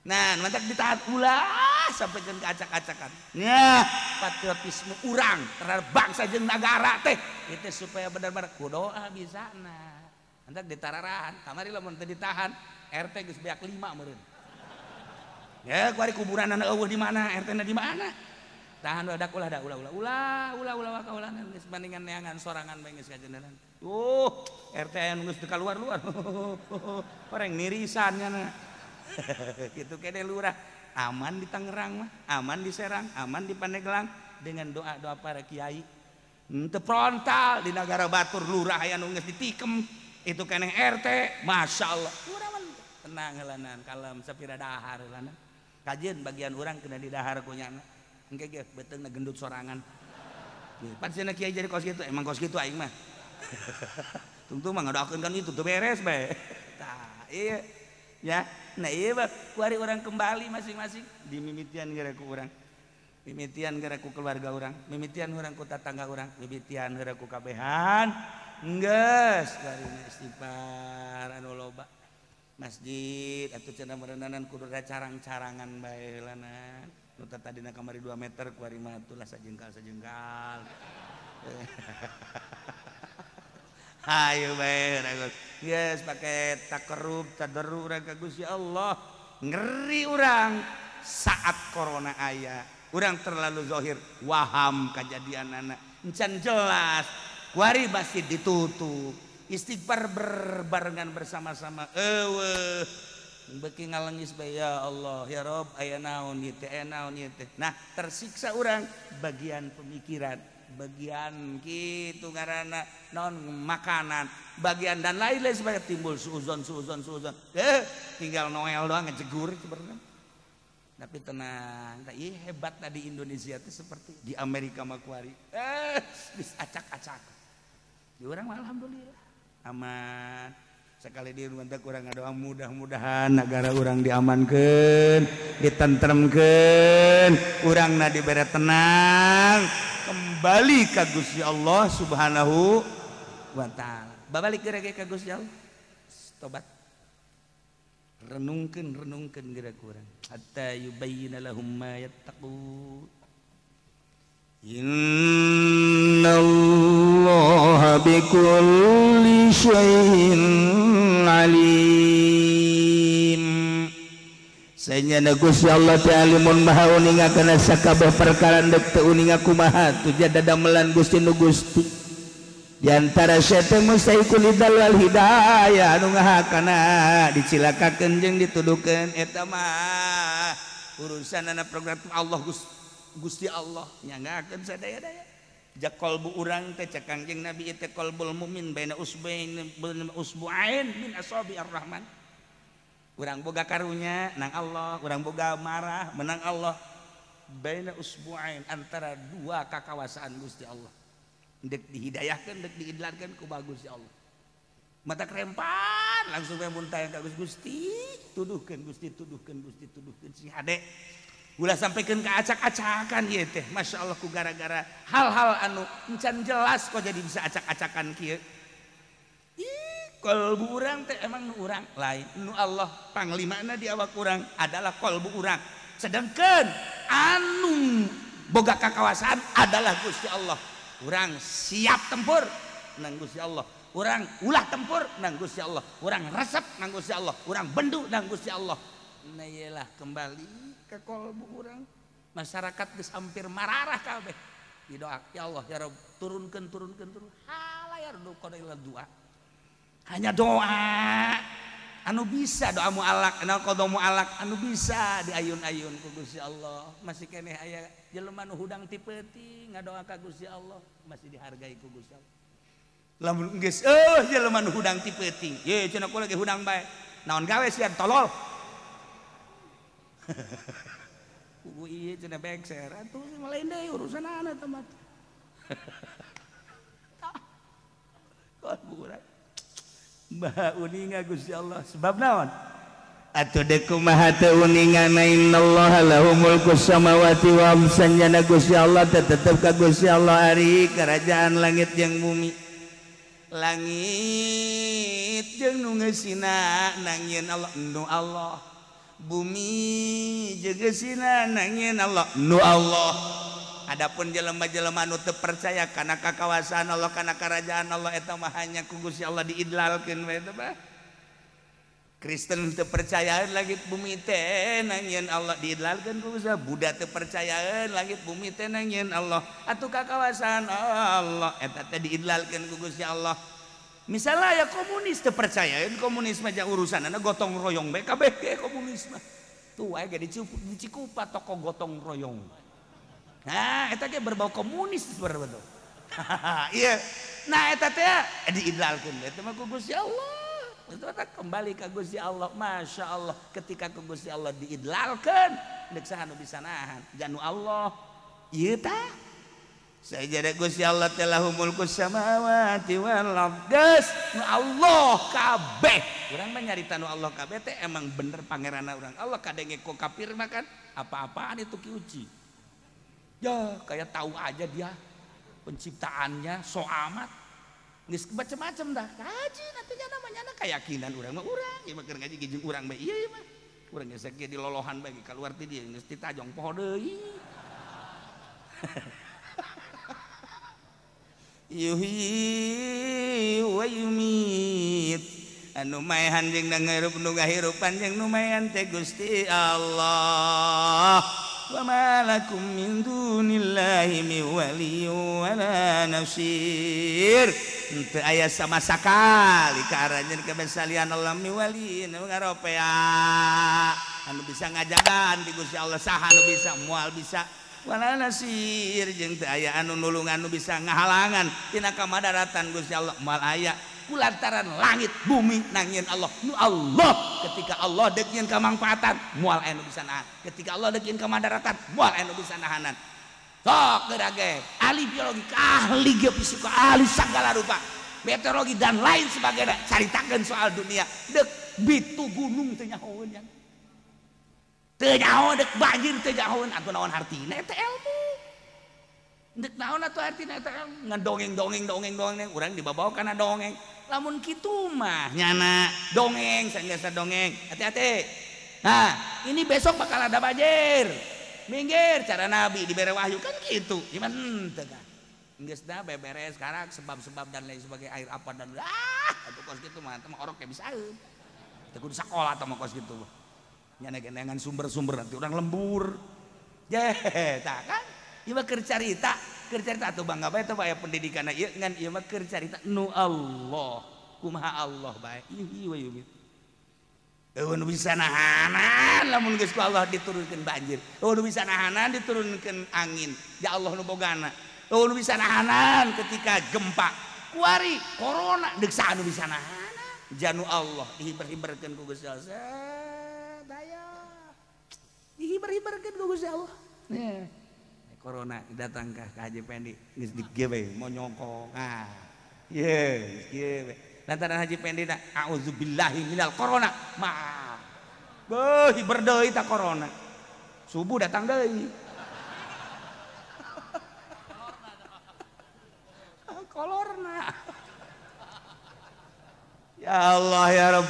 nah mantak ditahan ulah sampai ke acak-acakan ya patriotisme urang terhadap bangsa jeung negara teh itu supaya benar-benar kudoa bisa nah mantak ditararahan kamari lamun teu ditahan RT geus beak 5 meureun ya kuari kuburanna eueuh di mana RT-na di mana tahan ulah wakaulan geus bandingan neangan sorangan bae geus kajenderan RT anu geus teu kaluar-luar orang nirisan nya gitu kene lurah aman di Tangerang mah aman di Serang aman di Pandeglang dengan doa-doa para kiai teu frontal di negara batur lurah aya nu geus ditikem itu keneh RT masyaallah urang mah tenang heulanan kalem sapira dahar heulanan kajeun bagian urang kena di dahar ku nyana engke ge beuteungna gendut sorangan pan cenah kiai jadi kos kitu emang kos kitu aing mah tungtung mah ngadoakeun kan itu teu beres bae tah iya ya nah iya bang kuari orang kembali masing-masing dimimitian gara ku orang mimitian gara ku keluarga orang mimitian orang ku tetangga orang mimitian gara ku kabehan geus kuarina istighfar anu loba masjid atuh cenah merendanan kudu ada carang-carangan bae heulana nu tadina kamari 2 meter kuari mah atuh lah sajengkal ayo bae yes pakai takarub tadarru urang ka Gusti Allah ngeri urang saat corona aya urang terlalu zahir waham kajadianana encan jelas kuari pasti ditutup istighfar berbarengan bersama-sama eueuh beuki ngalengis bae ya Allah ya Rob aya naon ieu teh naon ieu teh nah tersiksa urang bagian pemikiran bagian gitu ngaranna non makanan bagian dan lain-lain supaya timbul suuzon tinggal Noel doang ngejegur sebenarnya tapi tenang iya hebat tadi Indonesia itu seperti di Amerika makuari bis acak-acak di orang alhamdulillah aman sekali di rumah kurang doa mudah-mudahan negara orang diamankan, ditentremkan, urangna diberi tenang, kembali ka Gusti Allah Subhanahu wa taala. Babalik geura ka Gusti Allah. Tobat. Renungkeun geura kurang. Hatta yubayyana lahum ma yattaqun. Innallaha bikulli syai'in alim. Saenyana Gusti Allah teh alimun maha uningakeun sakabeh perkara deuk teu uninga kumaha tu jadadamelan Gusti nu Gusti. Di antara syaitan mustahikul wal hidayah anu ngahakana dicilakakeun jeung dituduhkeun eta mah urusanana program Allah Gusti Allah nyanggakeun sadaya-daya. Jak qalbu urang teh cek Kangjeng Nabi teh qalbul mukmin baina usbu'ain min asabi'ir rahman. Urang boga karunya nang Allah, urang boga marah menang Allah. Baina usbu'ain antara dua kakawasaan Gusti Allah. Dek dihidayahkeun, dek diidlarkeun ku bagus ya Allah. Mata kerempan langsung we muntah ka Gusti, tuduhkeun Gusti, tuduhkeun Gusti, tuduhkeun si hade. Ulah sampaikan ke acak-acakan ieu teh. Masya Allah ku gara-gara hal-hal anu encan jelas kok jadi bisa acak-acakan kieu. Kolbu urang teh emang nu urang lain. Nu Allah panglimana di awak urang adalah kolbu urang. Sedangkan anu boga kakawasaan adalah Gusti Allah. Urang siap tempur nang Gusti Allah. Urang ulah tempur nang Gusti Allah. Urang resep nang Gusti Allah. Urang bendu nang Gusti Allah. Nah iyalah kembali ke kolbu urang. Masyarakat geus hampir mararah kabeh. Didoa ya Allah ya Rabb turunkeun halayar qadail doa. Hanya doa anu bisa doa mualak, anu qada mualak anu bisa diayun-ayun ku Gusti Allah. Masih keneh aya jelema nu hudang ti peuting ngadoa ka Gusti Allah, masih dihargai ku Gusti Allah. Lamun geus jelema nu hudang ti peuting, ye cenah kula ge hudang bae. Naon gawe sian tolol. Kugu ieu cenah bekser, atuh lain deui urusanana teh mah. Kalbu urang. Maha uninga Gusti Allah sebab naon? Atuh deuk kumaha teu uningana innallaha lahu mulkus samawati wa amsanyana Gusti Allah tetep ka Gusti Allah ari kerajaan langit jeung bumi. Langit jeung nu geusina nangieun Allah nu Allah. Bumi jeung geusina nangieun Allah nu Allah. Adapun jelema-jelema anu teu percaya kana kakawasaan Allah kana kerajaan Allah eta mah hanya ku Gusti Allah diidlalkeun we teh bah. Kristen teu percayaan langit bumi teh nangieun Allah diidlalkeun ku Gusti. Buddha teu percayaan langit bumi teh nangieun Allah. Atuh kakawasaan Allah eta teh diidlalkeun ku Gusti Allah. Misalnya ya komunis teu percayaan komunis mah urusanana gotong royong bae kabeh ge komunis mah. Tuh wae ge dicikupa toko gotong royong. Nah, eta ge berbau komunis betul. Iya. Nah, eta teh diidlalkeun eta mah ku Gusti Allah. Eta kembali ka Gusti Allah. Masya Allah ketika ku Gusti Allah diidlalkeun, deuk saha nu bisa nahan? Janu Allah. Ieu tah. Sajada Gusti Allah teh lahu mulkus samawati wal ardh. Nu Allah kabeh. Urang mah nyarita nu Allah kabeh teh emang bener pangeranna urang. Allah kadenge ku kafir mah kan apa-apaan itu kiuci. Ya kayak tahu aja dia penciptaannya so amat geus macam-macam dah kaji nantinya namanya keyakinan urang mah urang ieu mah keur ngaji gijing urang bae ieu mah urang geus sakieu di lolohan bae kaluar ti dieu geus ditajong poho deui yuhyi wa yumit anu maehan jeung ngeurup nu ngahirupan jeung nu maehan teh Gusti Allah. Wa ma lakum min dunillahi min waliyyin wala nasir. Teu aya sama sakali karanjeun kabesalian Allah mi wali nu ngaropea anu bisa ngajagaan di Gusti Allah saha anu bisa moal bisa wala nasir jeung teu aya anu nulungan anu bisa ngahalangan tina kamadaratan Gusti Allah moal aya kulantaran langit bumi nangieun Allah nu Allah ketika Allah deuk nyieun kamangfaatan moal anu bisa nahan ketika Allah deuk nyieun kamadaratan moal anu bisa nahanan sok geura ge ahli biologi ahli geofisika ahli sagala rupa meteorologi dan lain sebagainya. Caritakeun soal dunia. Dek bitu gunung teu nyahoeun nya. Teu nyaho dek banjir teu nyahoeun atuh naon hartina eta ilmu. Dek naon atuh hartina eta ilmu. Ngedongeng urang dibabawa kana dongeng. Lamun kitu mah nyana dongeng sanjasa dongeng. Hati-hati. Nah, ini besok bakal ada banjir. Minggir cara Nabi diberi wahyu kan gitu. Gimana teu kan? Geus da beberes sekarang sebab-sebab dan lain sebagainya air apa dan atuh kos kitu mah teh orok kayak bisaeun. Teu kudu sakola tah mah kos kitu. Nya dengan sumber-sumber nanti orang lembur. Jeh, tah kan? Ieu mah keur carita atuh bangga bae teh bae pendidikanna ieu ngan ieu mah keur carita nu Allah. Kumaha Allah bae. Ieu we ieu. Nu bisa nahanan lamun geus ku Allah diturunkeun banjir. Nu bisa nahanan diturunkeun angin. Ya Allah nu bogana. Nu bisa nahanan ketika gempa. Kuari corona deuk saha nu bisa nahanan. Janu Allah dihiber-hiberkeun ku Gusti Allah. Daya. Dihiber-hiberkeun ku Gusti Allah. Corona datang ka Haji Pendi geus digewe mau nyongkong. Ye, gewe. Lantaran Haji Pendi nak auzubillahi minal corona mah beuh hiber deui ta corona subuh datang deui kolorna ya Allah ya Rabb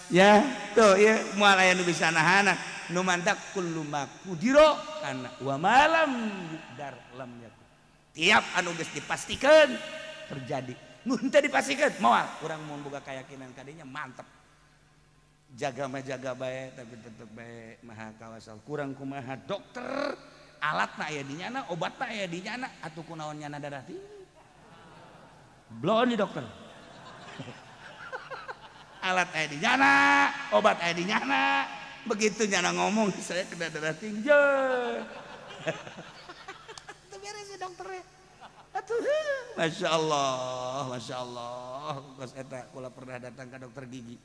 ya tuh ya moal aya nu bisa nahan nu mantak kullu maqdiro kana wa malam dar lam yakun tiap anu geus dipastikeun terjadi mun teh dipastikan moal urang mun boga keyakinan kadinya mantep jaga bae tapi tetep bae maha kawasal kurang kumaha dokter alatna aya di nyana obatna aya di nyana atuh kunaon nyana darah tinggi blon di dokter alat aya di nyana obat aya di nyana begitu nyana ngomong saya kena darah tinggi itu beres ya dokternya Masya Allah kos eta kula pernah datang ke dokter gigi.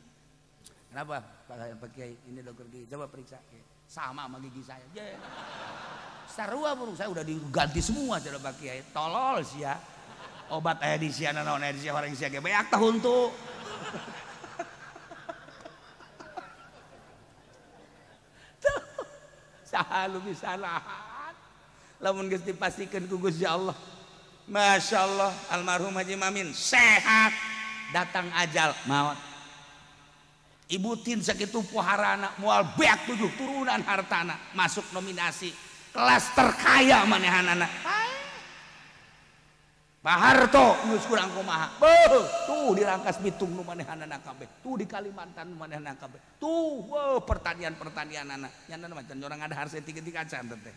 Kenapa Pak Kiai ini dokter gigi coba periksa sama sama gigi saya sarua burung saya udah diganti semua cara Pak Kiai tolol sih ya obat aya di siana naon aya di sia orang sia ge beak tah huntu saha lu bisa nahan lamun geus dipastikeun ku Gusti Allah. Masya Allah almarhum Haji Mamin sehat datang ajal maut ibu tin sakitu poharana moal beak 7 turunan hartana masuk nominasi kelas terkaya manehanana Pak Harto geus kurang kumaha tuh di Rangkas Bitung nu manehanana kabeh tuh di Kalimantan nu manehanana kabeh tuh pertanian-pertanianana nyana macan orang ada harse tiga-tiga can teh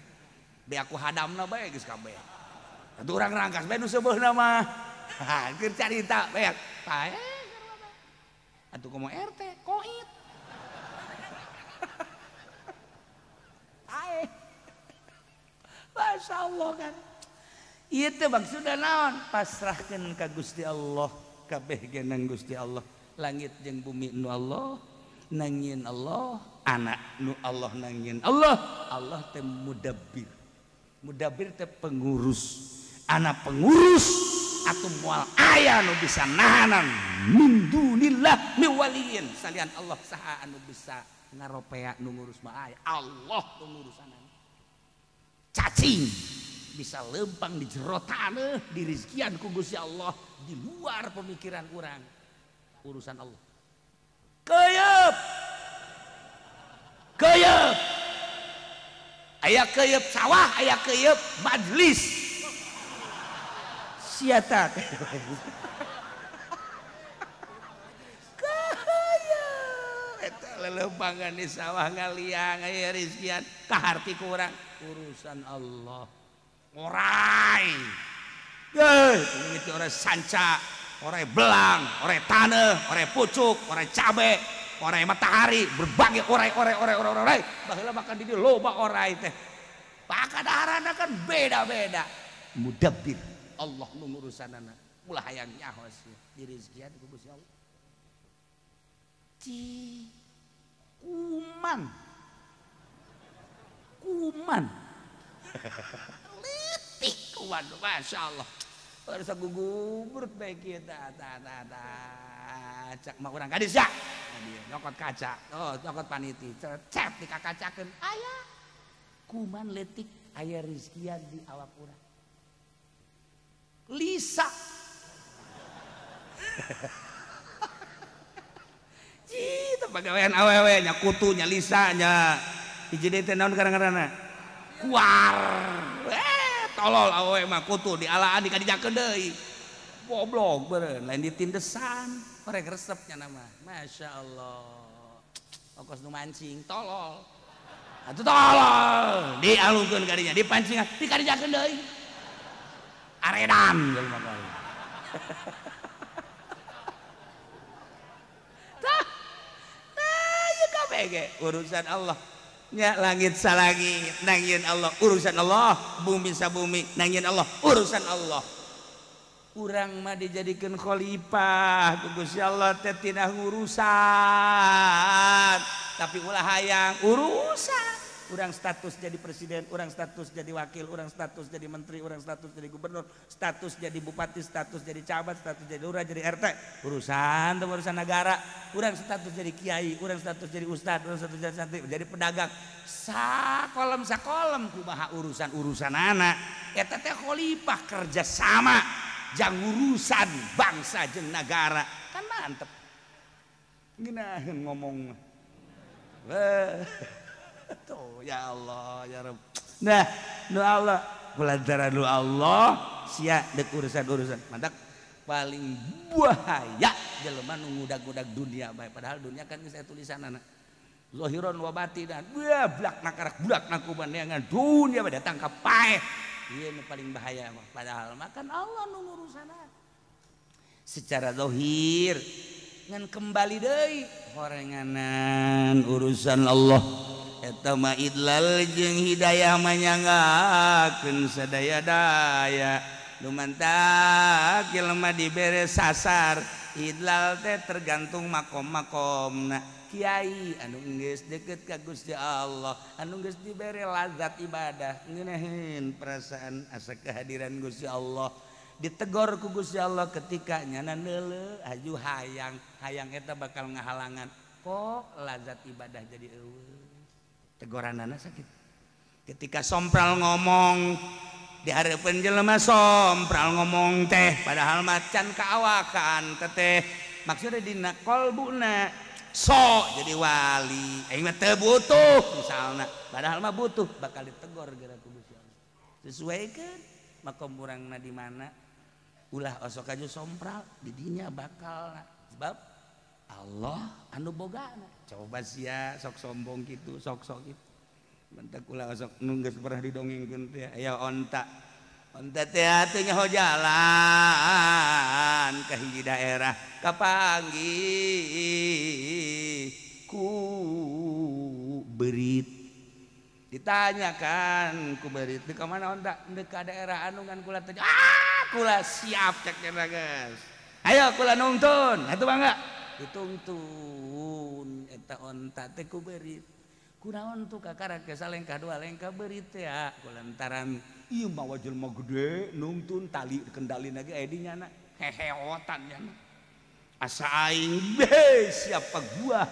be aku hadamna bae geus kabeh atuh urang Rangkas bae nu seubeuna mah keur carita beak pae atuh komo RT koit pae Masya Allah kan ieu teh maksudna naon pasrahkeun ka Gusti Allah kabeh ge nang Gusti Allah langit jeung bumi nu Allah nangieun Allah anak nu Allah nangieun Allah teh mudabbir teh pengurus anak pengurus atau mual aya nu bisa nahanan min dunillah miwaliin salian Allah saha anu bisa ngaropea nu ngurus mah aya Allah nu ngurusanana cacing bisa lempang di jero taneuh di rizkian ku Gusti Allah di luar pemikiran urang urusan Allah keuyeub aya keuyeub sawah aya keuyeub majlis siata kaya eta leleumpangan di sawah ngaliang aya rizkian kaharti ku urang urusan Allah orai Geuh, itu orang sanca, orang belang, orang tanah, orang pucuk, orang cabe, orang matahari, berbagai orang. Baheula makan di dieu loba orang teh. Pakadarana kan beda-beda. Mudabbir Allah nu ngurusanana. Ulah hayang nyaho di rezeki ku Gusti Allah. Kuman. Litik kuman, masya Allah. Harus gugur baik kita cak mah urang gadis ya nyokot kaca nyokot paniti cep dikakacakeun aya kuman letik aya rizkian di awak urang Lisa itu pagawean awewe nya kutunya Lisa nya hiji deui teh naon garang-garangna kuar tolol awewe mah kutu dialaan dikadijakeun deui goblok beureun lain ditindesan orek resepnya nama Masya Allah ongkos nu mancing tolol atuh tolol dialungkeun kadinya dipancing dikadijakeun deui aredan jelema kali tah ieu kabeh ge urusan Allah nya langit salangit nangieun Allah urusan Allah bumi sabumi nangieun Allah urusan Allah urang mah dijadikeun khalifah ku Gusti Allah teh tina ngurusan tapi ulah hayang urusan urang status jadi presiden urang status jadi wakil urang status jadi menteri urang status jadi gubernur status jadi bupati status jadi camat status jadi lurah jadi RT urusan negara urang status jadi kiai urang status jadi ustad urang status jadi santri jadi pedagang sakolom kumaha urusan anak eta teh khalifah kerja sama jang urusan bangsa jeung negara kan mantep ngeunaheun ngomong tuh ya Allah ya Rabb nah nu Allah kulantaran nu Allah sia deuk urusan mantak paling bahaya jelema nu ngudag-ngudag dunia bae padahal dunia kan geus aya tulisanana zahiron wa batinan blak nakarak budak nakumaneangan dunia bae datang ka paeh ieu nu paling bahaya mah padahal makan Allah nu ngurusana secara zahir ngan kembali deui horenganan urusan Allah eta mah idlal jeung hidayah mah nyangakeun sadaya daya lumantak jelema dibere sasar idlal teh tergantung makom-makomna kiai anu geus deukeut ka Gusti Allah anu geus dibere lazat ibadah ngeunaheun perasaan asa kehadiran Gusti Allah ditegor ku Gusti Allah ketika nyana neuleuh aju hayang eta bakal ngahalangan kok lazat ibadah jadi eueuh tegoranana sakit ketika sompral ngomong di hareupeun jelema sompral ngomong teh padahal macan kaawakan teteh maksudnya dina kolbuna sok jadi wali aing mah teu butuh misalna padahal mah butuh bakal ditegor gara ku Gusti Allah sesuaikeun makom urangna di mana ulah osok aju sompral di dinya bakal sebab Allah anu bogana coba sia sok sombong gitu sok gitu mentak ulah sok nu geus pernah didongengkeun teh aya onta teh atuh nyaho jalan ka hiji daerah kapanggih ku berit ditanyakan ku berit di ka mana onta di ka daerah anu ngan kula teh kula siap cek geus ayo kula nungtun atuh bangga dituntun eta onta teh ku berit kunaon tuh kakarak ke salengkah dua lengkah berit ya kulantaran ieu mah jelema gede nungtun tali kendali lagi aya di nyana heheotan nyana asa aing siapa gua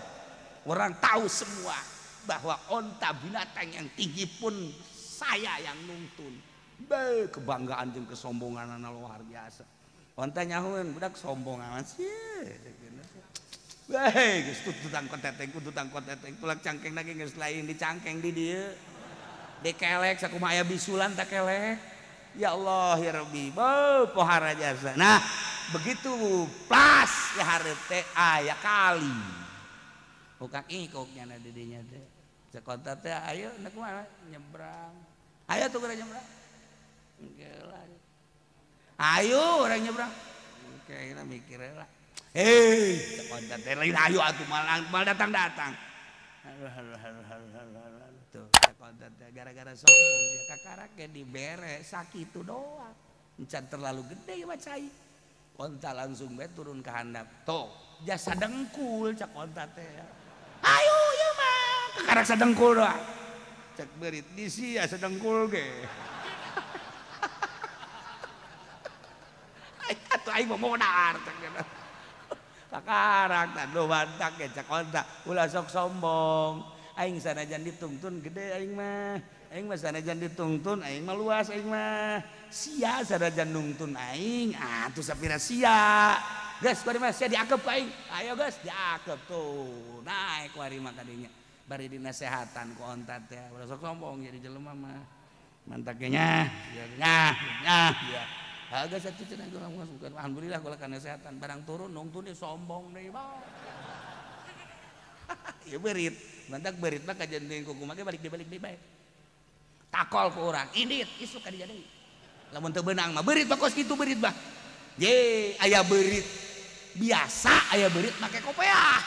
orang tahu semua bahwa onta binatang yang tinggi pun saya yang nuntun kebanggaan jeung kesombongan luar biasa onta nyahoeun budak sombong amat sih geus tutang koteteng tulak cangkeng lagi geus lain dicangkeng di dieu dekelek sakumaha aya bisulan tak kelek ya Allah ya Rabbi pohara jasa nah begitu pas ya hareup teh aya kali buka ikok nyana di dinya teh sakonta teh ayo na kumaha nyebrang ayo tuh gara nyebrang ayo orang nyebrang kayaknya mikir lah sekonta teh lain ayo atuh mal datang tuh sekonta teh gara-gara sombong dia kakarak ge dibere sakitu doang encan terlalu gede mah cai onta langsung bae turun ke handap tuh jasa dengkul cak onta teh ayo ieu mah kakarak sadengkul doang cek berit di sia sadengkul ge tuh aing mau modar sakarang tah do bantak ge cak onta ulah sok sombong aing sanajan ditungtun gede aing mah sanajan ditungtun aing mah luas aing mah sia sanajan nungtun aing tuh sapira sia geus kuari mah sia diakep ka aing ayo geus diakep tuh naik kuari mah kadinya bari dinasehatan ku onta teh ulah sok sombong jadi jelema mah mantaknya ya agak satu cenah gua bukan alhamdulillah kalau kana kesehatan barang turun nungtun sombong deui mah ya berit mantak berit mah kajendeun ku kumaha balik deui bae takol ku urang indit isuk ka dieu deui lamun teu beunang mah berit mah kos kitu berit mah ye aya berit biasa aya berit make kopeah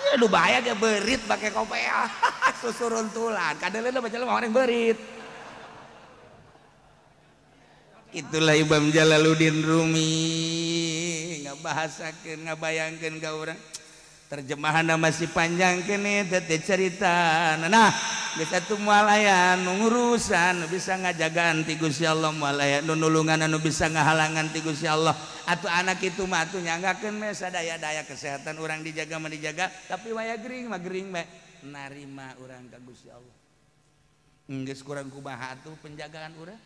ieu nu bahaya ge berit make kopeah susuruntulan kadeleuna baca mah orang berit. Itulah Imam Jalaluddin Rumi ngabahasakeun ngabayangkeun ka urang terjemahanna masih panjang kene teh cerita nah geus atuh moal aya nu ngurusan nu bisa ngajagaan ti Gusti Allah moal aya nu nulungan anu bisa ngahalangan ti Gusti Allah atuh anak kitu mah atuh nyanggakeun me sadaya-daya kesehatan urang dijaga mah dijaga tapi waya gering mah narima urang ka Gusti Allah geus kurang kumaha atuh penjagaan urang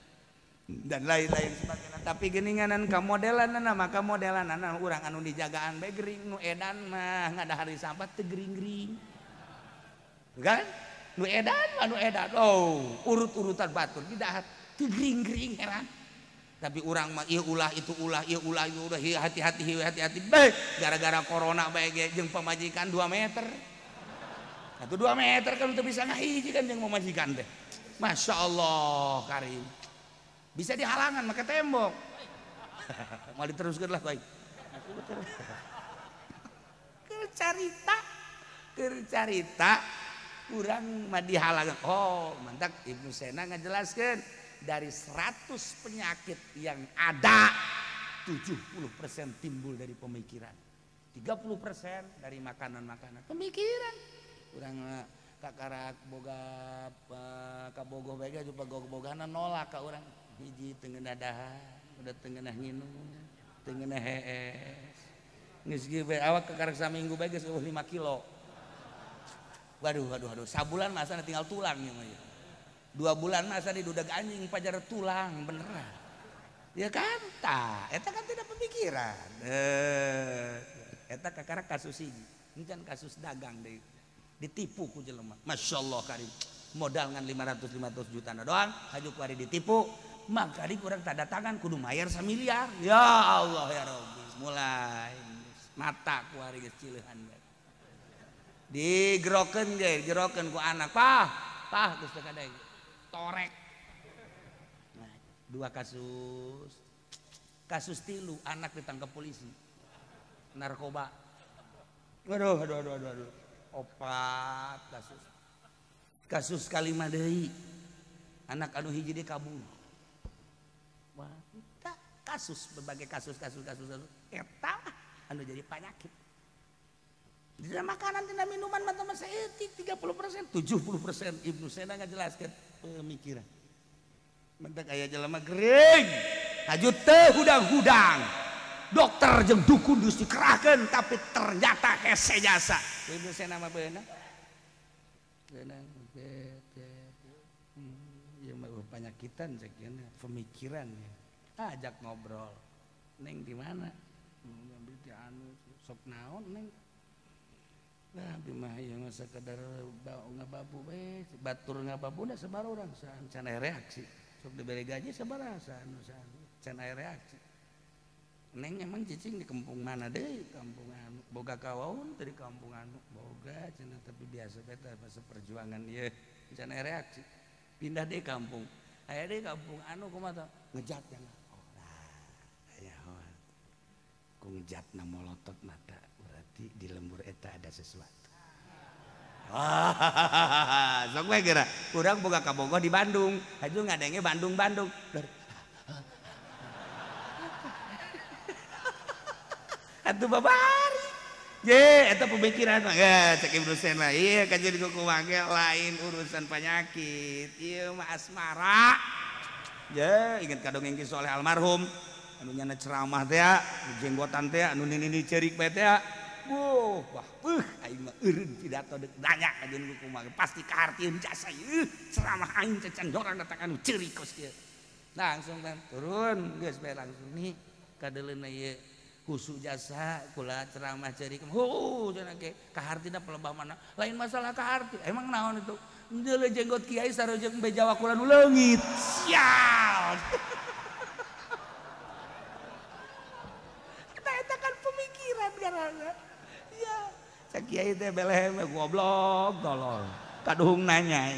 dan lain-lain sebagainya tapi geninganan kamodelanana maka modelanana urang anu dijagaan bae gering nu edan mah ngadahari sampah teu gering-gering kan nu edan urut-urutan batur di dahar teu gering-gering heran tapi urang mah ieu ulah itu ulah hati-hati bae gara-gara corona bae ge jeung pamajikan 2 meter atuh 2 meter kan teu bisa ngahiji kan jeung pamajikan teh Masya Allah karim bisa dihalangan maka tembok mau diteruskan lah koi kercarita kurang mah dihalangan mantap Ibnu Sena ngajelaskan dari 100 penyakit yang ada 70% timbul dari pemikiran 30% dari makanan-makanan pemikiran kurang kakarak boga kabogoh bae juga boga-bogana nolak ka urang hiji teu ngeunah dahar udah teu ngeunah nginum teu ngeunah hees geus kieu bae awak kakarak saminggu bae geus 5 kilo waduh sabulan masa tinggal tulang nya mah 2 bulan masa didudag anjing pajar tulang beneran ya kan tah eta kan tidak pemikiran eta kakarak kasus hiji ini kan kasus dagang deui ditipu ku jelema masyaallah karim modal ngan 500 juta doang haju kuari ditipu maka di kurang tanda tangan kudu mayar 1 miliar ya Allah ya Rabbi mulai mata kuari geus cileuhan bae digerokeun ku anak pah geus teu kadai torek nah 2 kasus 3 anak ditangkap polisi narkoba waduh 4 kasus kalima deui anak anu hiji dia kabur wah berbagai kasus eta anu jadi penyakit dina makanan dina minuman mah mah saeutik 30% 70% Ibnu Sena ngajelaskeun pemikiran mentek aya jelema gering haju teu hudang-hudang dokter jeung dukun geus dikerahkeun tapi ternyata hese jasa Ibnu Sena mah beunang ya mah penyakitan cek pemikiran ya ajak ngobrol neng di mana ngambil di anu sok naon neng lah bimah yang sekedar ngababu bae batur ngababu da sabar urang can aya reaksi sok diberi gaji sabaraha anu can aya reaksi neng emang cicing di kampung mana deh kampung anu boga kawaun dari kampung anu boga cenah tapi biasa beta masa perjuangan ieu can aya reaksi pindah deh kampung aya deh kampung anu kumaha ngejat cenah ku ngejatna molotot mata berarti di lembur eta ada sesuatu sok we geura urang boga kabogoh di Bandung haju ngadenge Bandung atuh babari ye eta pemikiran mah cek Ibnu Sena ieu kajian kumaha ge lain urusan penyakit ieu mah asmara ye inget ka dongeng Ki Soleh almarhum anu nyana ceramah teh jenggotan teh anu nini cerik bae teh wah aing mah eureun pidato deuk nanya ka jeung kumaha pasti kahartieun jasa ceramah aing cacan dorang datang anu cerik kos kieu langsung kan turun geus bae langsung nih kadeleuna ieu kusu jasa kula ceramah cerik cenah ge kahartina pelebah mana lain masalah kaharti emang naon itu Jele jenggot kiai sarojeng bejawa kula nu leungit. Sial. Eta kan pemikiran garana. Iya. Cak kiai teh belehem goblok tolol. Kaduhung nanya.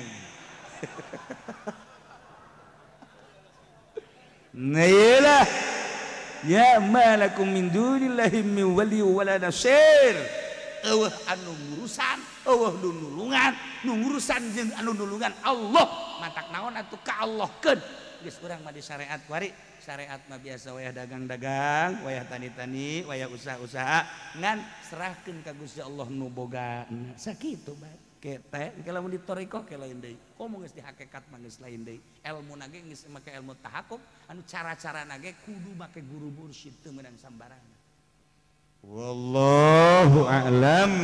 Nah iyalah. Ya malakum min dunillahi min wali wala nasir. Eueuh anu ngurusan, eueuh nu nulungan, nu ngurusan jeung anu nulungan Allah. Matak naon atuh ka Allahkeun. Geus urang mah di syariat kuari, syariat mah biasa wayah dagang-dagang, wayah tani-tani, wayah usaha-usaha ngan serahkeun ka Gusti Allah nu boga. Sakitu bae. Kete engke lamun di torikoh ke lain deui. Komo geus di hakikat mah geus lain deui. Elmuna ge geus make ilmu tahakkuk, anu cara-carana ge kudu make guru mursyid teu meunang sambarangan. Wallahu a'lam.